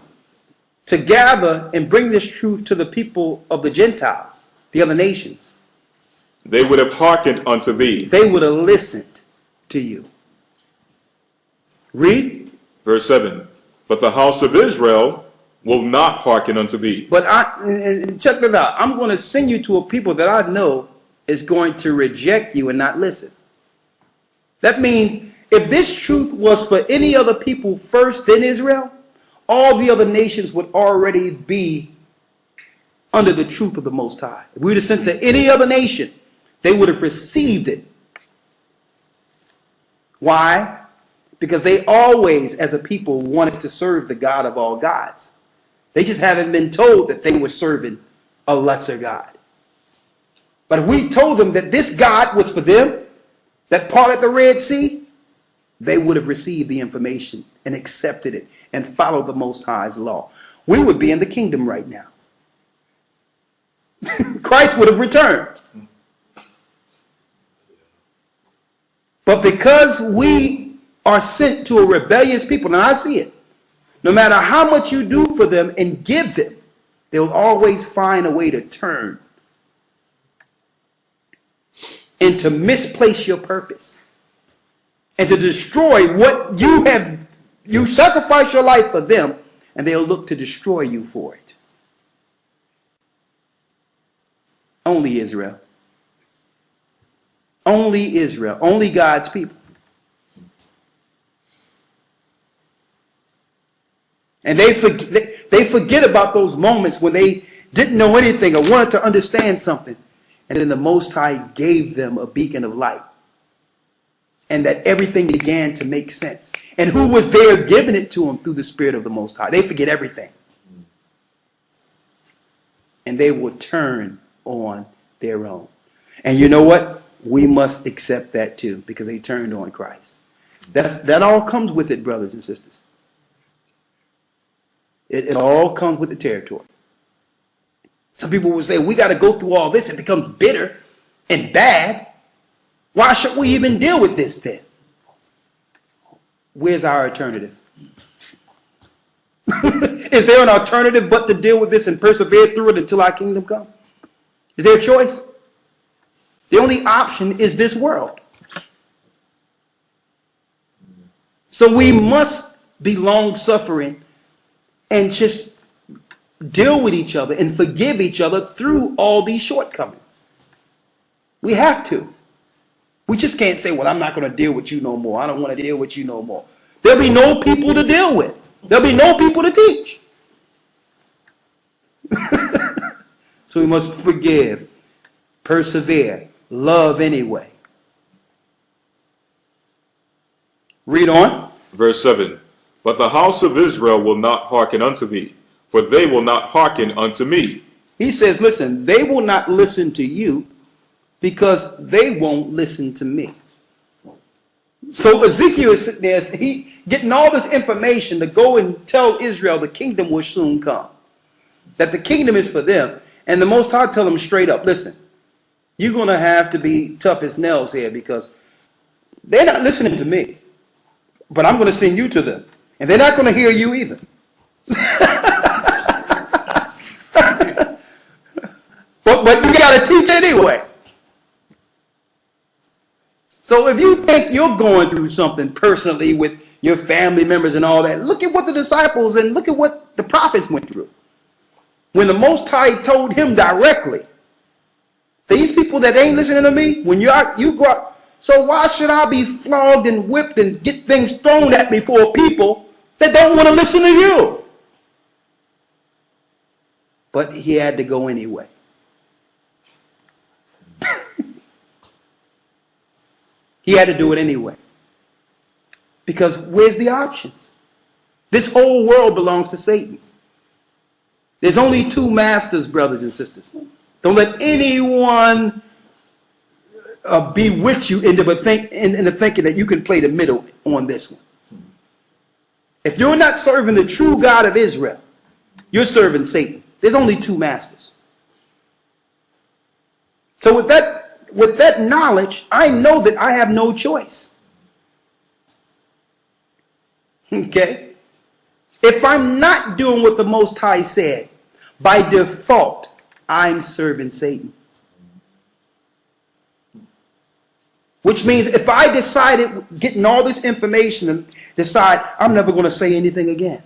to gather and bring this truth to the people of the Gentiles, the other nations, they would have hearkened unto thee. They would have listened to you. Read. Verse 7. But the house of Israel will not hearken unto thee. But check this out. I'm going to send you to a people that I know is going to reject you and not listen. That means if this truth was for any other people first than Israel, all the other nations would already be under the truth of the Most High. If we would have sent to any other nation, they would have received it. Why? Because they always, as a people, wanted to serve the God of all gods. They just haven't been told that they were serving a lesser God. But if we told them that this God was for them, that parted the Red Sea, they would have received the information and accepted it and followed the Most High's law. We would be in the kingdom right now. Christ would have returned. But because we are sent to a rebellious people, and I see it, no matter how much you do for them and give them, they will always find a way to turn and to misplace your purpose and to destroy what you have. You sacrifice your life for them, and they'll look to destroy you for it. Only Israel. Only Israel. Only God's people. And they forget about those moments when they didn't know anything or wanted to understand something. And then the Most High gave them a beacon of light. And that everything began to make sense. And who was there giving it to them through the Spirit of the Most High? They forget everything. And they will turn on their own. And you know what? We must accept that too, because they turned on Christ. That all comes with it, brothers and sisters. It all comes with the territory. Some people will say, we got to go through all this. It becomes bitter and bad. Why should we even deal with this then? Where's our alternative? Is there an alternative but to deal with this and persevere through it until our kingdom comes? Is there a choice? The only option is this world. So we must be long-suffering and just deal with each other and forgive each other through all these shortcomings. We have to. We just can't say, well, I'm not going to deal with you no more. I don't want to deal with you no more. There'll be no people to deal with. There'll be no people to teach. So we must forgive, persevere, love anyway. Read on. Verse 7. But the house of Israel will not hearken unto thee, for they will not hearken unto me. He says, listen, they will not listen to you because they won't listen to me. So Ezekiel is sitting there, he getting all this information to go and tell Israel the kingdom will soon come. That the kingdom is for them. And the Most High tell them straight up, listen, you're going to have to be tough as nails here because they're not listening to me. But I'm going to send you to them. And they're not going to hear you either. but you got to teach anyway. So if you think you're going through something personally with your family members and all that, look at what the disciples and look at what the prophets went through. When the Most High told him directly, these people that ain't listening to me, when you go out, So why should I be flogged and whipped and get things thrown at me for people that don't want to listen to you? But he had to go anyway. He had to do it anyway. Because where's the options? This whole world belongs to Satan. There's only two masters, brothers and sisters. Don't let anyone bewitch you into the thinking that you can play the middle on this one. If you're not serving the true God of Israel, you're serving Satan. There's only two masters. So with that knowledge, I know that I have no choice. Okay? If I'm not doing what the Most High said, by default, I'm serving Satan. Which means if I decided, getting all this information, and decide I'm never going to say anything again,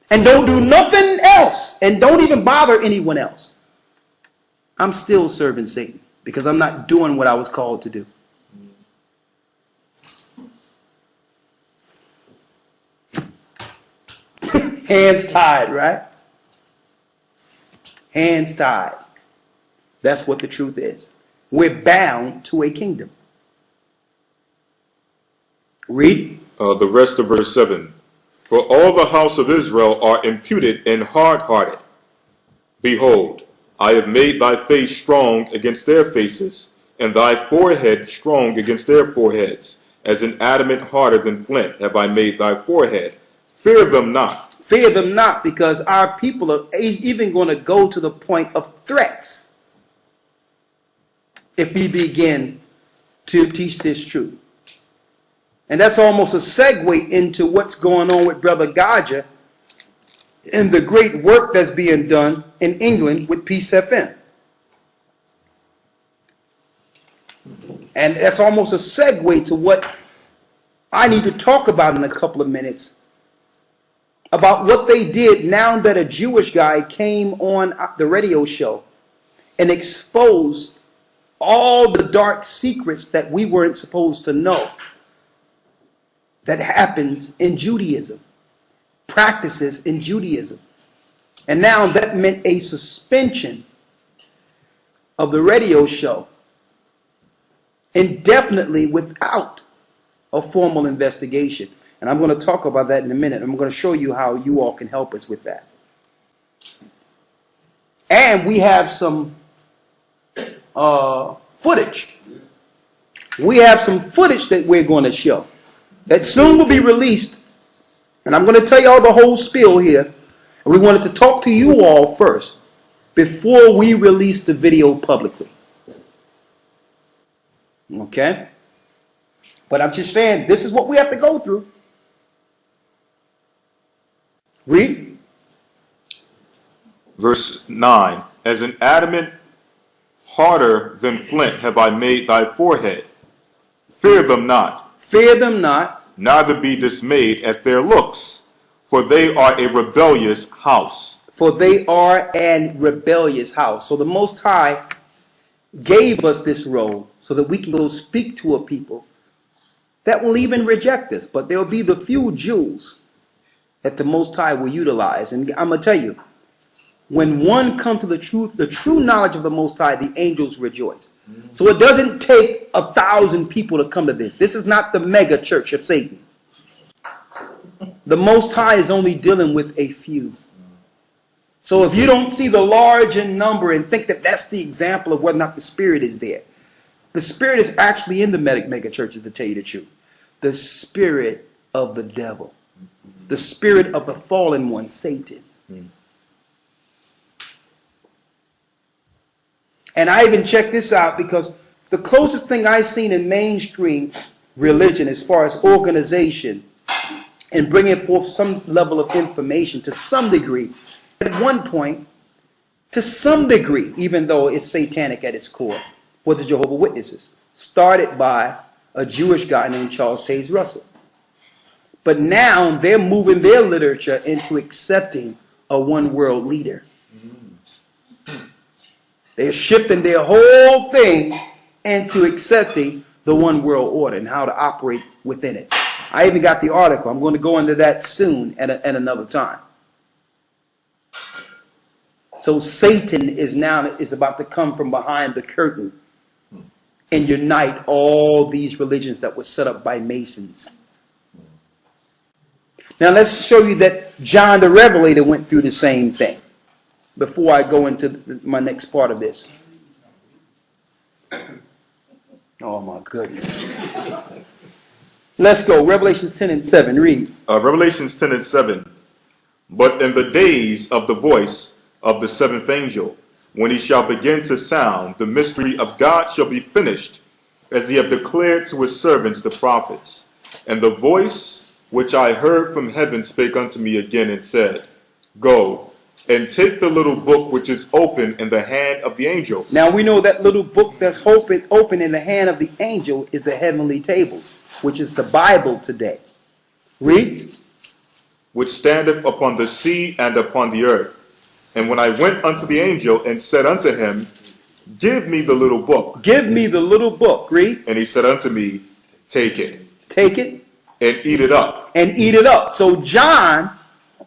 and don't do nothing else, and don't even bother anyone else, I'm still serving Satan because I'm not doing what I was called to do. Hands tied, right? Hands tied. That's what the truth is. We're bound to a kingdom. Read. The rest of verse 7. For all the house of Israel are imputed and hard-hearted. Behold, I have made thy face strong against their faces, and thy forehead strong against their foreheads. As an adamant harder than flint have I made thy forehead. Fear them not. Fear them not, because our people are even going to go to the point of threats if we begin to teach this truth. And that's almost a segue into what's going on with Brother Gocc and the great work that's being done in England with Peace FM. And that's almost a segue to what I need to talk about in a couple of minutes, about what they did now that a Jewish guy came on the radio show and exposed all the dark secrets that we weren't supposed to know that happens in Judaism, practices in Judaism. And now that meant a suspension of the radio show indefinitely without a formal investigation. And I'm going to talk about that in a minute. I'm going to show you how you all can help us with that. And we have some footage. We have some footage that we're going to show that soon will be released. And I'm going to tell you all the whole spiel here. And we wanted to talk to you all first before we release the video publicly. Okay? But I'm just saying, this is what we have to go through. Read. Verse 9. As an adamant harder than flint have I made thy forehead. Fear them not. Fear them not. Neither be dismayed at their looks, for they are a rebellious house. For they are a rebellious house. So the Most High gave us this role so that we can go speak to a people that will even reject us. But there will be the few Jews that the Most High will utilize. And I'm going to tell you, when one comes to the truth, the true knowledge of the Most High, the angels rejoice. So it doesn't take 1,000 people to come to this. This is not the mega church of Satan. The Most High is only dealing with a few. So if you don't see the large in number and think that that's the example of whether or not the Spirit is there, the Spirit is actually in the mega churches, to tell you the truth. The spirit of the devil. The spirit of the fallen one, Satan. And I even checked this out because the closest thing I've seen in mainstream religion as far as organization and bringing forth some level of information to some degree, at one point, to some degree, even though it's satanic at its core, was the Jehovah's Witnesses, started by a Jewish guy named Charles Taze Russell. But now they're moving their literature into accepting a one world leader. They're shifting their whole thing into accepting the the one world order and how to operate within it. I even got the article. I'm going to go into that soon at another time. So Satan is about to come from behind the curtain and unite all these religions that were set up by Masons. Now let's show you that John the Revelator went through the same thing before I go into my next part of this. Oh my goodness. Let's go. Revelations 10 and 7. Read. Revelations 10 and 7. But in the days of the voice of the seventh angel, when he shall begin to sound, the mystery of God shall be finished, as he have declared to his servants the prophets. And the voice which I heard from heaven spake unto me again and said, Go, and take the little book which is open in the hand of the angel. Now we know that little book that's open in the hand of the angel is the heavenly tables, which is the Bible today. Read. Which standeth upon the sea and upon the earth. And when I went unto the angel and said unto him, Give me the little book. Give me the little book. Read. And he said unto me, Take it. Take it. And eat it up. And eat it up. So John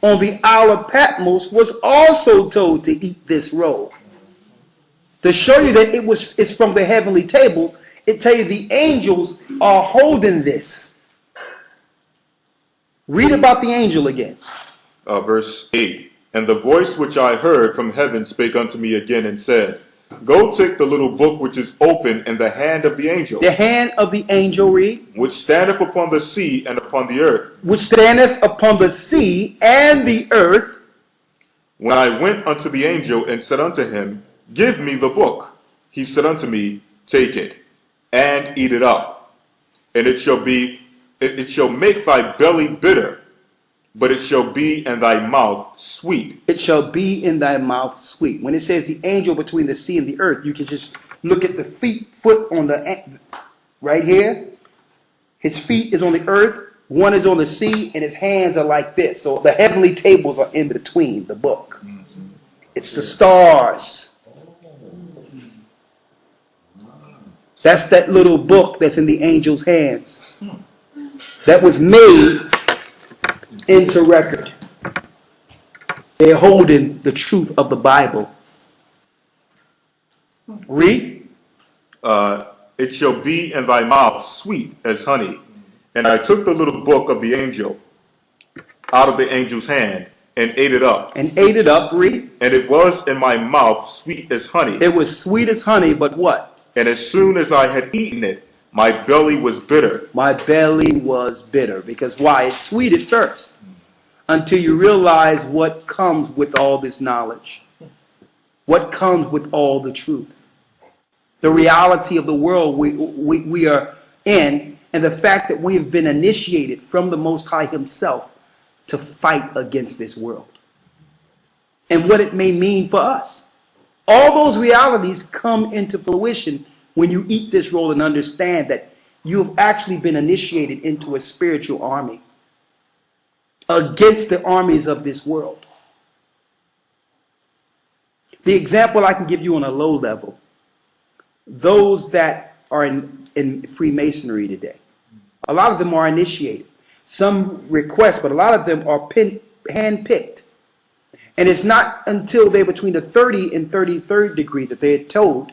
on the Isle of Patmos was also told to eat this roll. To show you that it's from the heavenly tables, it tells you the angels are holding this. Read about the angel again. Verse 8. And the voice which I heard from heaven spake unto me again and said, Go take the little book which is open in the hand of the angel. The hand of the angel, read. Which standeth upon the sea and upon the earth. Which standeth upon the sea and the earth. When I went unto the angel and said unto him, Give me the book. He said unto me, Take it, and eat it up. And it shall make thy belly bitter, but it shall be in thy mouth sweet. It shall be in thy mouth sweet. When it says the angel between the sea and the earth, you can just look at the foot on the, right here. His feet is on the earth, one is on the sea, and his hands are like this. So the heavenly tables are in between the book. It's the stars. That's that little book that's in the angel's hands. That was made into record. They're holding the truth of the Bible. Read. It shall be in thy mouth sweet as honey. And I took the little book of the angel out of the angel's hand and ate it up. And ate it up, read. And it was in my mouth sweet as honey. It was sweet as honey, but what? And as soon as I had eaten it, my belly was bitter. My belly was bitter. Because why? It's sweet at first. Until you realize what comes with all this knowledge. What comes with all the truth. The reality of the world we are in. And the fact that we have been initiated from the Most High himself to fight against this world. And what it may mean for us. All those realities come into fruition when you eat this roll and understand that you've actually been initiated into a spiritual army against the armies of this world. The example I can give you on a low level, those that are in Freemasonry today, a lot of them are initiated. Some request, but a lot of them are hand-picked. And it's not until they're between the 30 and 33rd degree that they're told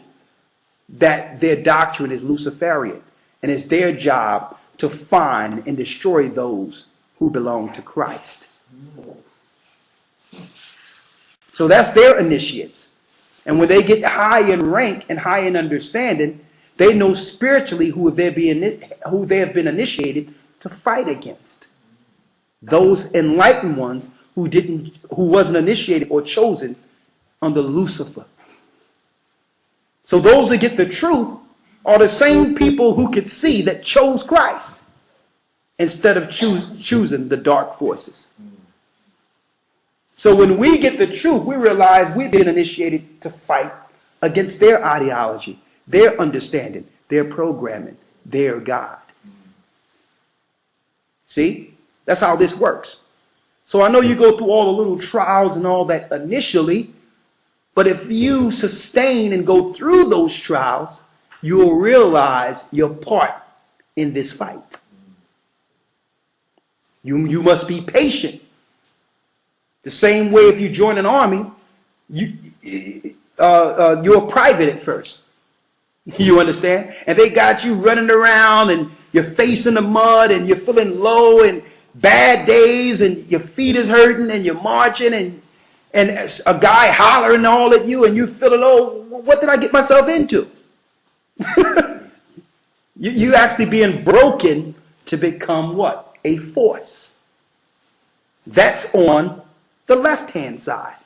that their doctrine is Luciferian. And it's their job to find and destroy those who belong to Christ. So that's their initiates. And when they get high in rank and high in understanding, they know spiritually who they have been initiated to fight against. Those enlightened ones who wasn't initiated or chosen under Lucifer. So those that get the truth are the same people who could see that chose Christ instead of choosing the dark forces. So when we get the truth, we realize we've been initiated to fight against their ideology, their understanding, their programming, their God. See? That's how this works. So I know you go through all the little trials and all that initially, but if you sustain and go through those trials, you will realize your part in this fight. You must be patient. The same way if you join an army, you're a private at first. You understand? And they got you running around and your face in the mud and you're feeling low and bad days and your feet is hurting and you're marching and a guy hollering all at you and you feeling, oh, what did I get myself into? you actually being broken to become what? A force. That's on the left-hand side.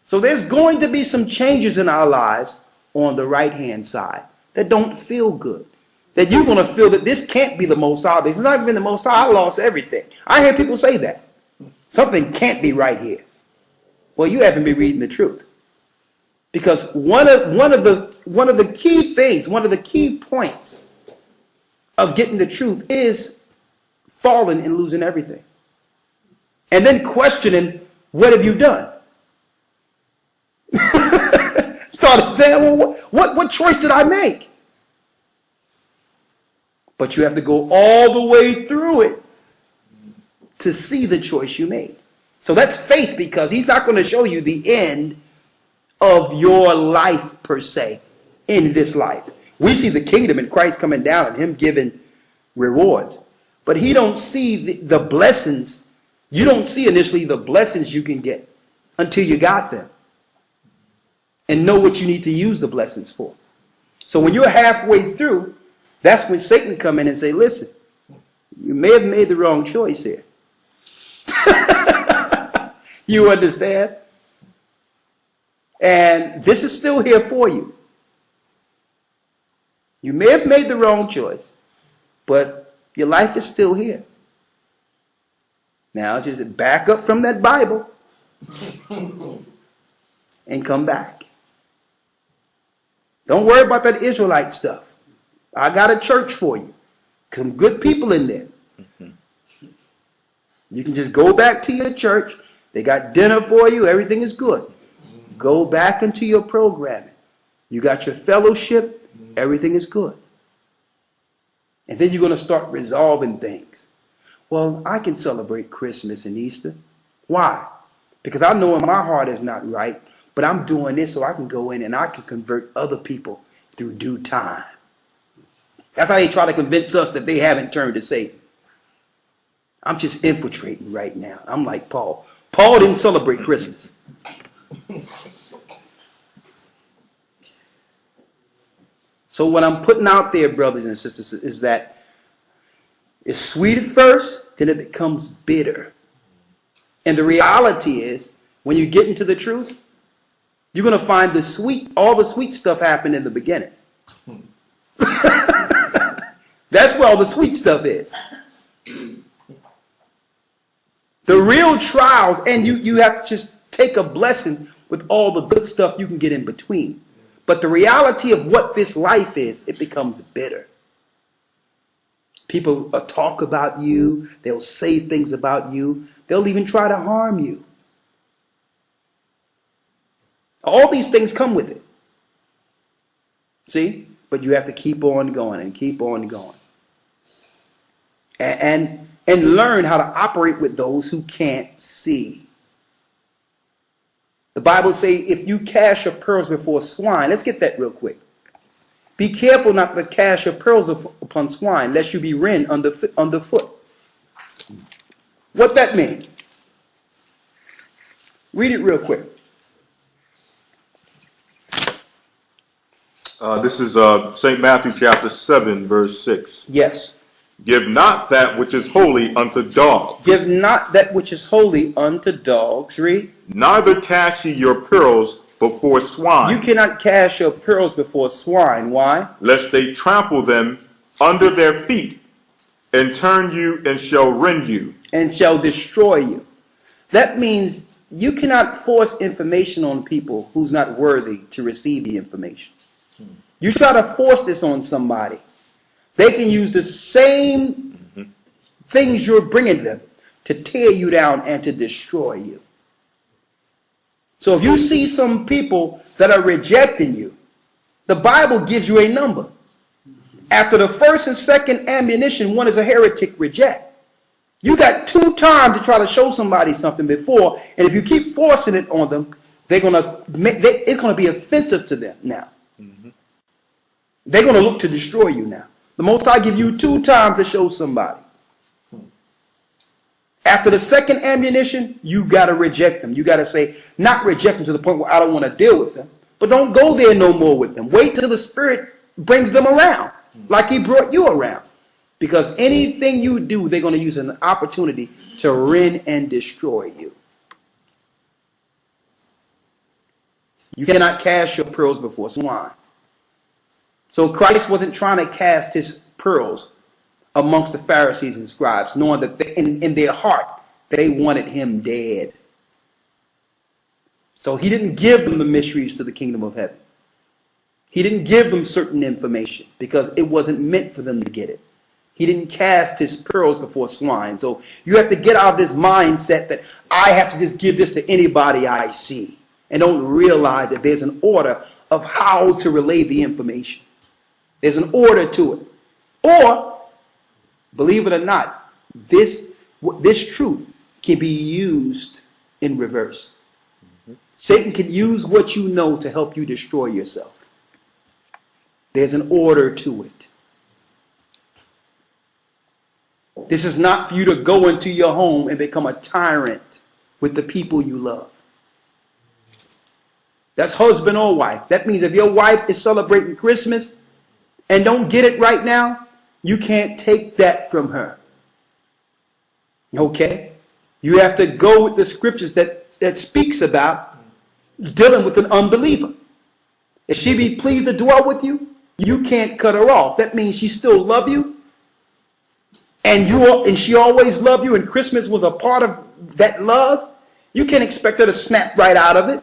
So there's going to be some changes in our lives on the right-hand side that don't feel good. That you're going to feel that this can't be the Most High. It's not even the Most High. I lost everything. I hear people say that. Something can't be right here. Well, you haven't been reading the truth. Because one of the key things, one of the key points of getting the truth is falling and losing everything. And then questioning, what have you done? Started saying, well, what choice did I make? But you have to go all the way through it to see the choice you made. So that's faith, because he's not going to show you the end of your life per se in this life. We see the kingdom and Christ coming down and him giving rewards. But he don't see the blessings. You don't see initially the blessings you can get until you got them and know what you need to use the blessings for. So when you're halfway through, that's when Satan come in and say, listen, you may have made the wrong choice here. You understand? And this is still here for you. You may have made the wrong choice, but your life is still here. Now just back up from that Bible and come back. Don't worry about that Israelite stuff. I got a church for you. Some good people in there. You can just go back to your church. They got dinner for you. Everything is good. Go back into your programming. You got your fellowship. Everything is good. And then you're going to start resolving things. Well, I can celebrate Christmas and Easter. Why? Because I know in my heart is not right, but I'm doing this so I can go in and I can convert other people through due time. That's how they try to convince us that they haven't turned to Satan. I'm just infiltrating right now. I'm like Paul. Paul didn't celebrate Christmas. So what I'm putting out there, brothers and sisters, is that it's sweet at first, then it becomes bitter. And the reality is, when you get into the truth, you're going to find all the sweet stuff happen in the beginning. That's where all the sweet stuff is. The real trials, and you have to just take a blessing with all the good stuff you can get in between. But the reality of what this life is, it becomes bitter. People talk about you. They'll say things about you. They'll even try to harm you. All these things come with it. See? But you have to keep on going and keep on going. And learn how to operate with those who can't see. The Bible says if you cast your pearls before swine, let's get that real quick. Be careful not to cast your pearls upon swine, lest you be rent underfoot. What that mean? Read it real quick. This is St. Matthew chapter 7, verse 6. Yes. Give not that which is holy unto dogs. Give not that which is holy unto dogs. Read. Neither cast ye your pearls before swine. You cannot cast your pearls before swine. Why? Lest they trample them under their feet, and turn you and shall rend you. And shall destroy you. That means you cannot force information on people who's not worthy to receive the information. You try to force this on somebody, they can use the same things you're bringing them to tear you down and to destroy you. So if you see some people that are rejecting you, The Bible gives you a number. After the first and second ammunition, one is a heretic reject. You got 2 times to try to show somebody something before, and if you keep forcing it on them, it's gonna be offensive to them now. They're gonna look to destroy you now. The Most High give you 2 times to show somebody. After the second ammunition, you gotta reject them. You gotta say, not reject them to the point where I don't want to deal with them, but don't go there no more with them. Wait till the Spirit brings them around, like He brought you around. Because anything you do, they're going to use an opportunity to rend and destroy you. You cannot cast your pearls before swine. So Christ wasn't trying to cast his pearls amongst the Pharisees and scribes, knowing that in their heart they wanted him dead. So he didn't give them the mysteries to the kingdom of heaven. He didn't give them certain information because it wasn't meant for them to get it. He didn't cast his pearls before swine. So you have to get out of this mindset that I have to just give this to anybody I see, and don't realize that there's an order of how to relay the information. There's an order to it. Or, believe it or not, this truth can be used in reverse. Satan can use what you know to help you destroy yourself. There's an order to it. This is not for you to go into your home and become a tyrant with the people you love. That's husband or wife. That means if your wife is celebrating Christmas and don't get it right now, you can't take that from her. Okay? You have to go with the scriptures that speaks about dealing with an unbeliever. If she be pleased to dwell with you, you can't cut her off. That means she still love you. And she always loved you, and Christmas was a part of that love. You can't expect her to snap right out of it.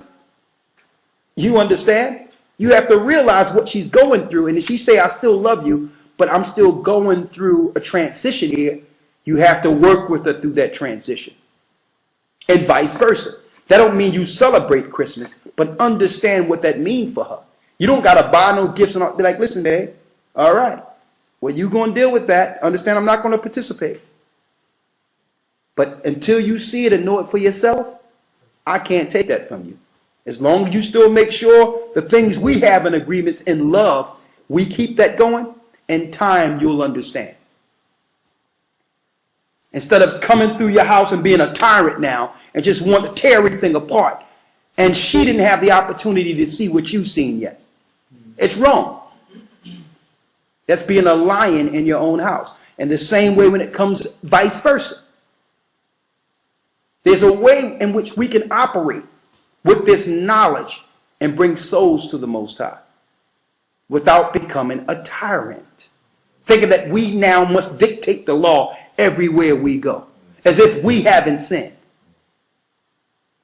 You understand? You have to realize what she's going through. And if she say, I still love you, but I'm still going through a transition here, you have to work with her through that transition. And vice versa. That don't mean you celebrate Christmas, but understand what that means for her. You don't got to buy no gifts and be like, listen, babe, all right. Well, you going to deal with that. Understand I'm not going to participate. But until you see it and know it for yourself, I can't take that from you. As long as you still make sure the things we have in agreements in love, we keep that going, in time you'll understand. Instead of coming through your house and being a tyrant now and just want to tear everything apart. And she didn't have the opportunity to see what you've seen yet. It's wrong. That's being a lion in your own house. And the same way when it comes vice versa. There's a way in which we can operate with this knowledge and bring souls to the Most High without becoming a tyrant. Thinking that we now must dictate the law everywhere we go, as if we haven't sinned.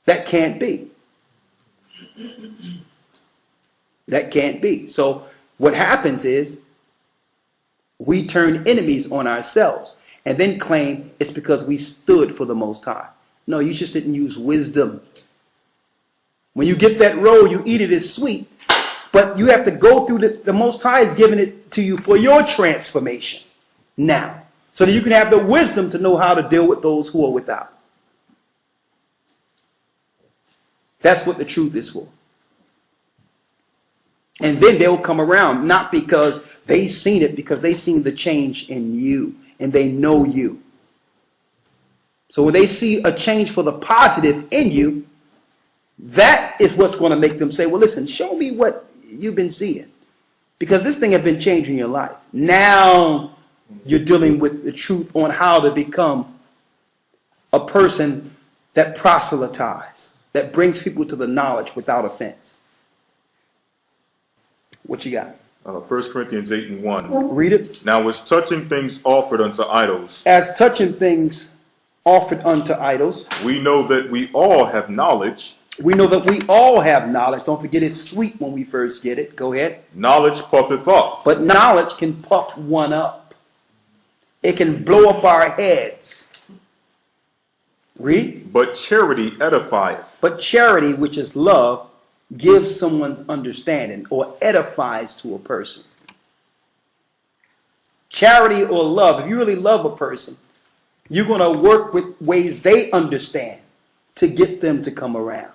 That can't be. That can't be. So what happens is we turn enemies on ourselves and then claim it's because we stood for the Most High. No, you just didn't use wisdom. When you get that roll, you eat it as sweet. But you have to go through the Most High is giving it to you for your transformation now. So that you can have the wisdom to know how to deal with those who are without. That's what the truth is for. And then they'll come around, not because they seen it, because they seen the change in you and they know you. So when they see a change for the positive in you, that is what's going to make them say, well, listen, show me what you've been seeing. Because this thing has been changing your life. Now you're dealing with the truth on how to become a person that proselytizes, that brings people to the knowledge without offense. What you got? 1 Corinthians 8:1. Read it. Now as touching things offered unto idols, As touching things offered unto idols, we know that we all have knowledge. we know that we all have knowledge. Don't forget it's sweet when we first get it. Go ahead. Knowledge puffeth up, But knowledge can puff one up. It can blow up our heads. Read. but charity edifieth. But charity, which is love, gives someone's understanding or edifies to a person. Charity or love, if you really love a person, you're going to work with ways they understand to get them to come around,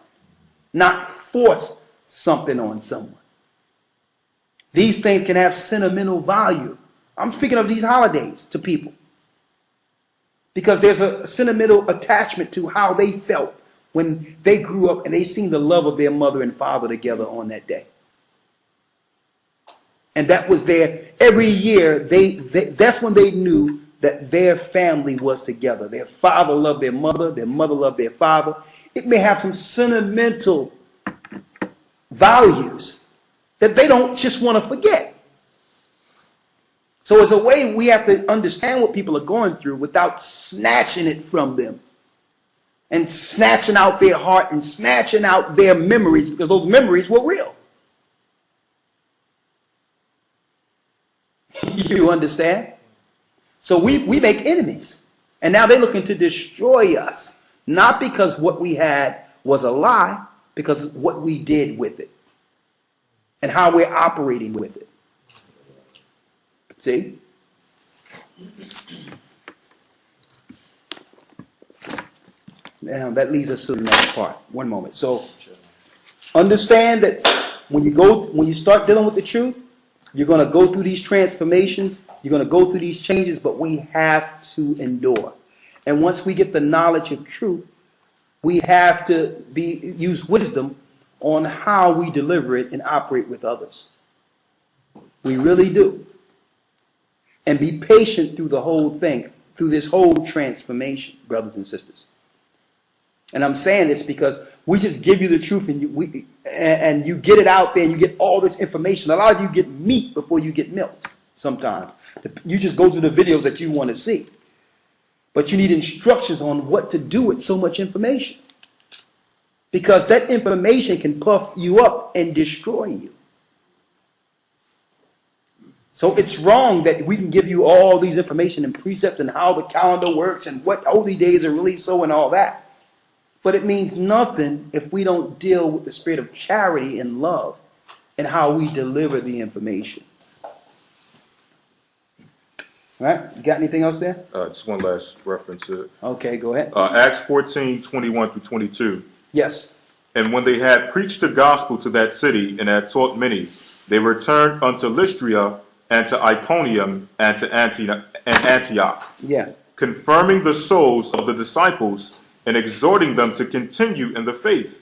not force something on someone. These things can have sentimental value. I'm speaking of these holidays to people because there's a sentimental attachment to how they felt when they grew up and they seen the love of their mother and father together on that day. And that was their, every year, that's when they knew that their family was together. Their father loved their mother loved their father. It may have some sentimental values that they don't just want to forget. So it's a way we have to understand what people are going through without snatching it from them and snatching out their heart and snatching out their memories, because those memories were real. You understand? So we make enemies, and now they're looking to destroy us, not because what we had was a lie, because what we did with it and how we're operating with it. See? Now that leads us to the next part. One moment. So understand that when you start dealing with the truth, you're going to go through these transformations. You're going to go through these changes, but we have to endure. And once we get the knowledge of truth, we have to use wisdom on how we deliver it and operate with others. We really do. And be patient through the whole thing, through this whole transformation, brothers and sisters. And I'm saying this because we just give you the truth and you get it out there and you get all this information. A lot of you get meat before you get milk sometimes. You just go to the videos that you want to see. But you need instructions on what to do with so much information. Because that information can puff you up and destroy you. So it's wrong that we can give you all these information and precepts and how the calendar works and what holy days are really so and all that. But it means nothing if we don't deal with the spirit of charity and love and how we deliver the information. All right? You got anything else there? Just one last reference. Okay, go ahead. Acts 14:21-22. Yes. And when they had preached the gospel to that city and had taught many, they returned unto Lystra and to Iconium and to Antioch, confirming the souls of the disciples and exhorting them to continue in the faith,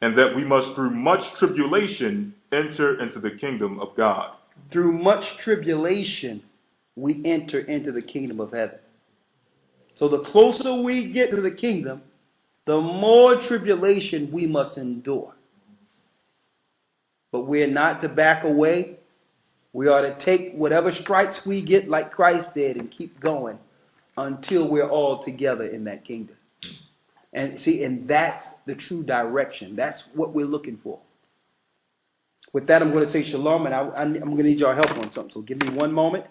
and that we must through much tribulation enter into the kingdom of God. Through much tribulation, we enter into the kingdom of heaven. So the closer we get to the kingdom, the more tribulation we must endure. But we're not to back away. We are to take whatever stripes we get like Christ did and keep going until we're all together in that kingdom. And see, and that's the true direction. That's what we're looking for. With that, I'm going to say shalom, and I'm going to need your help on something. So give me one moment,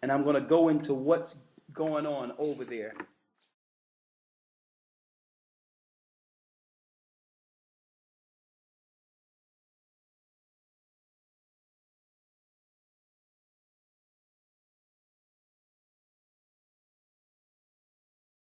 and I'm going to go into what's going on over there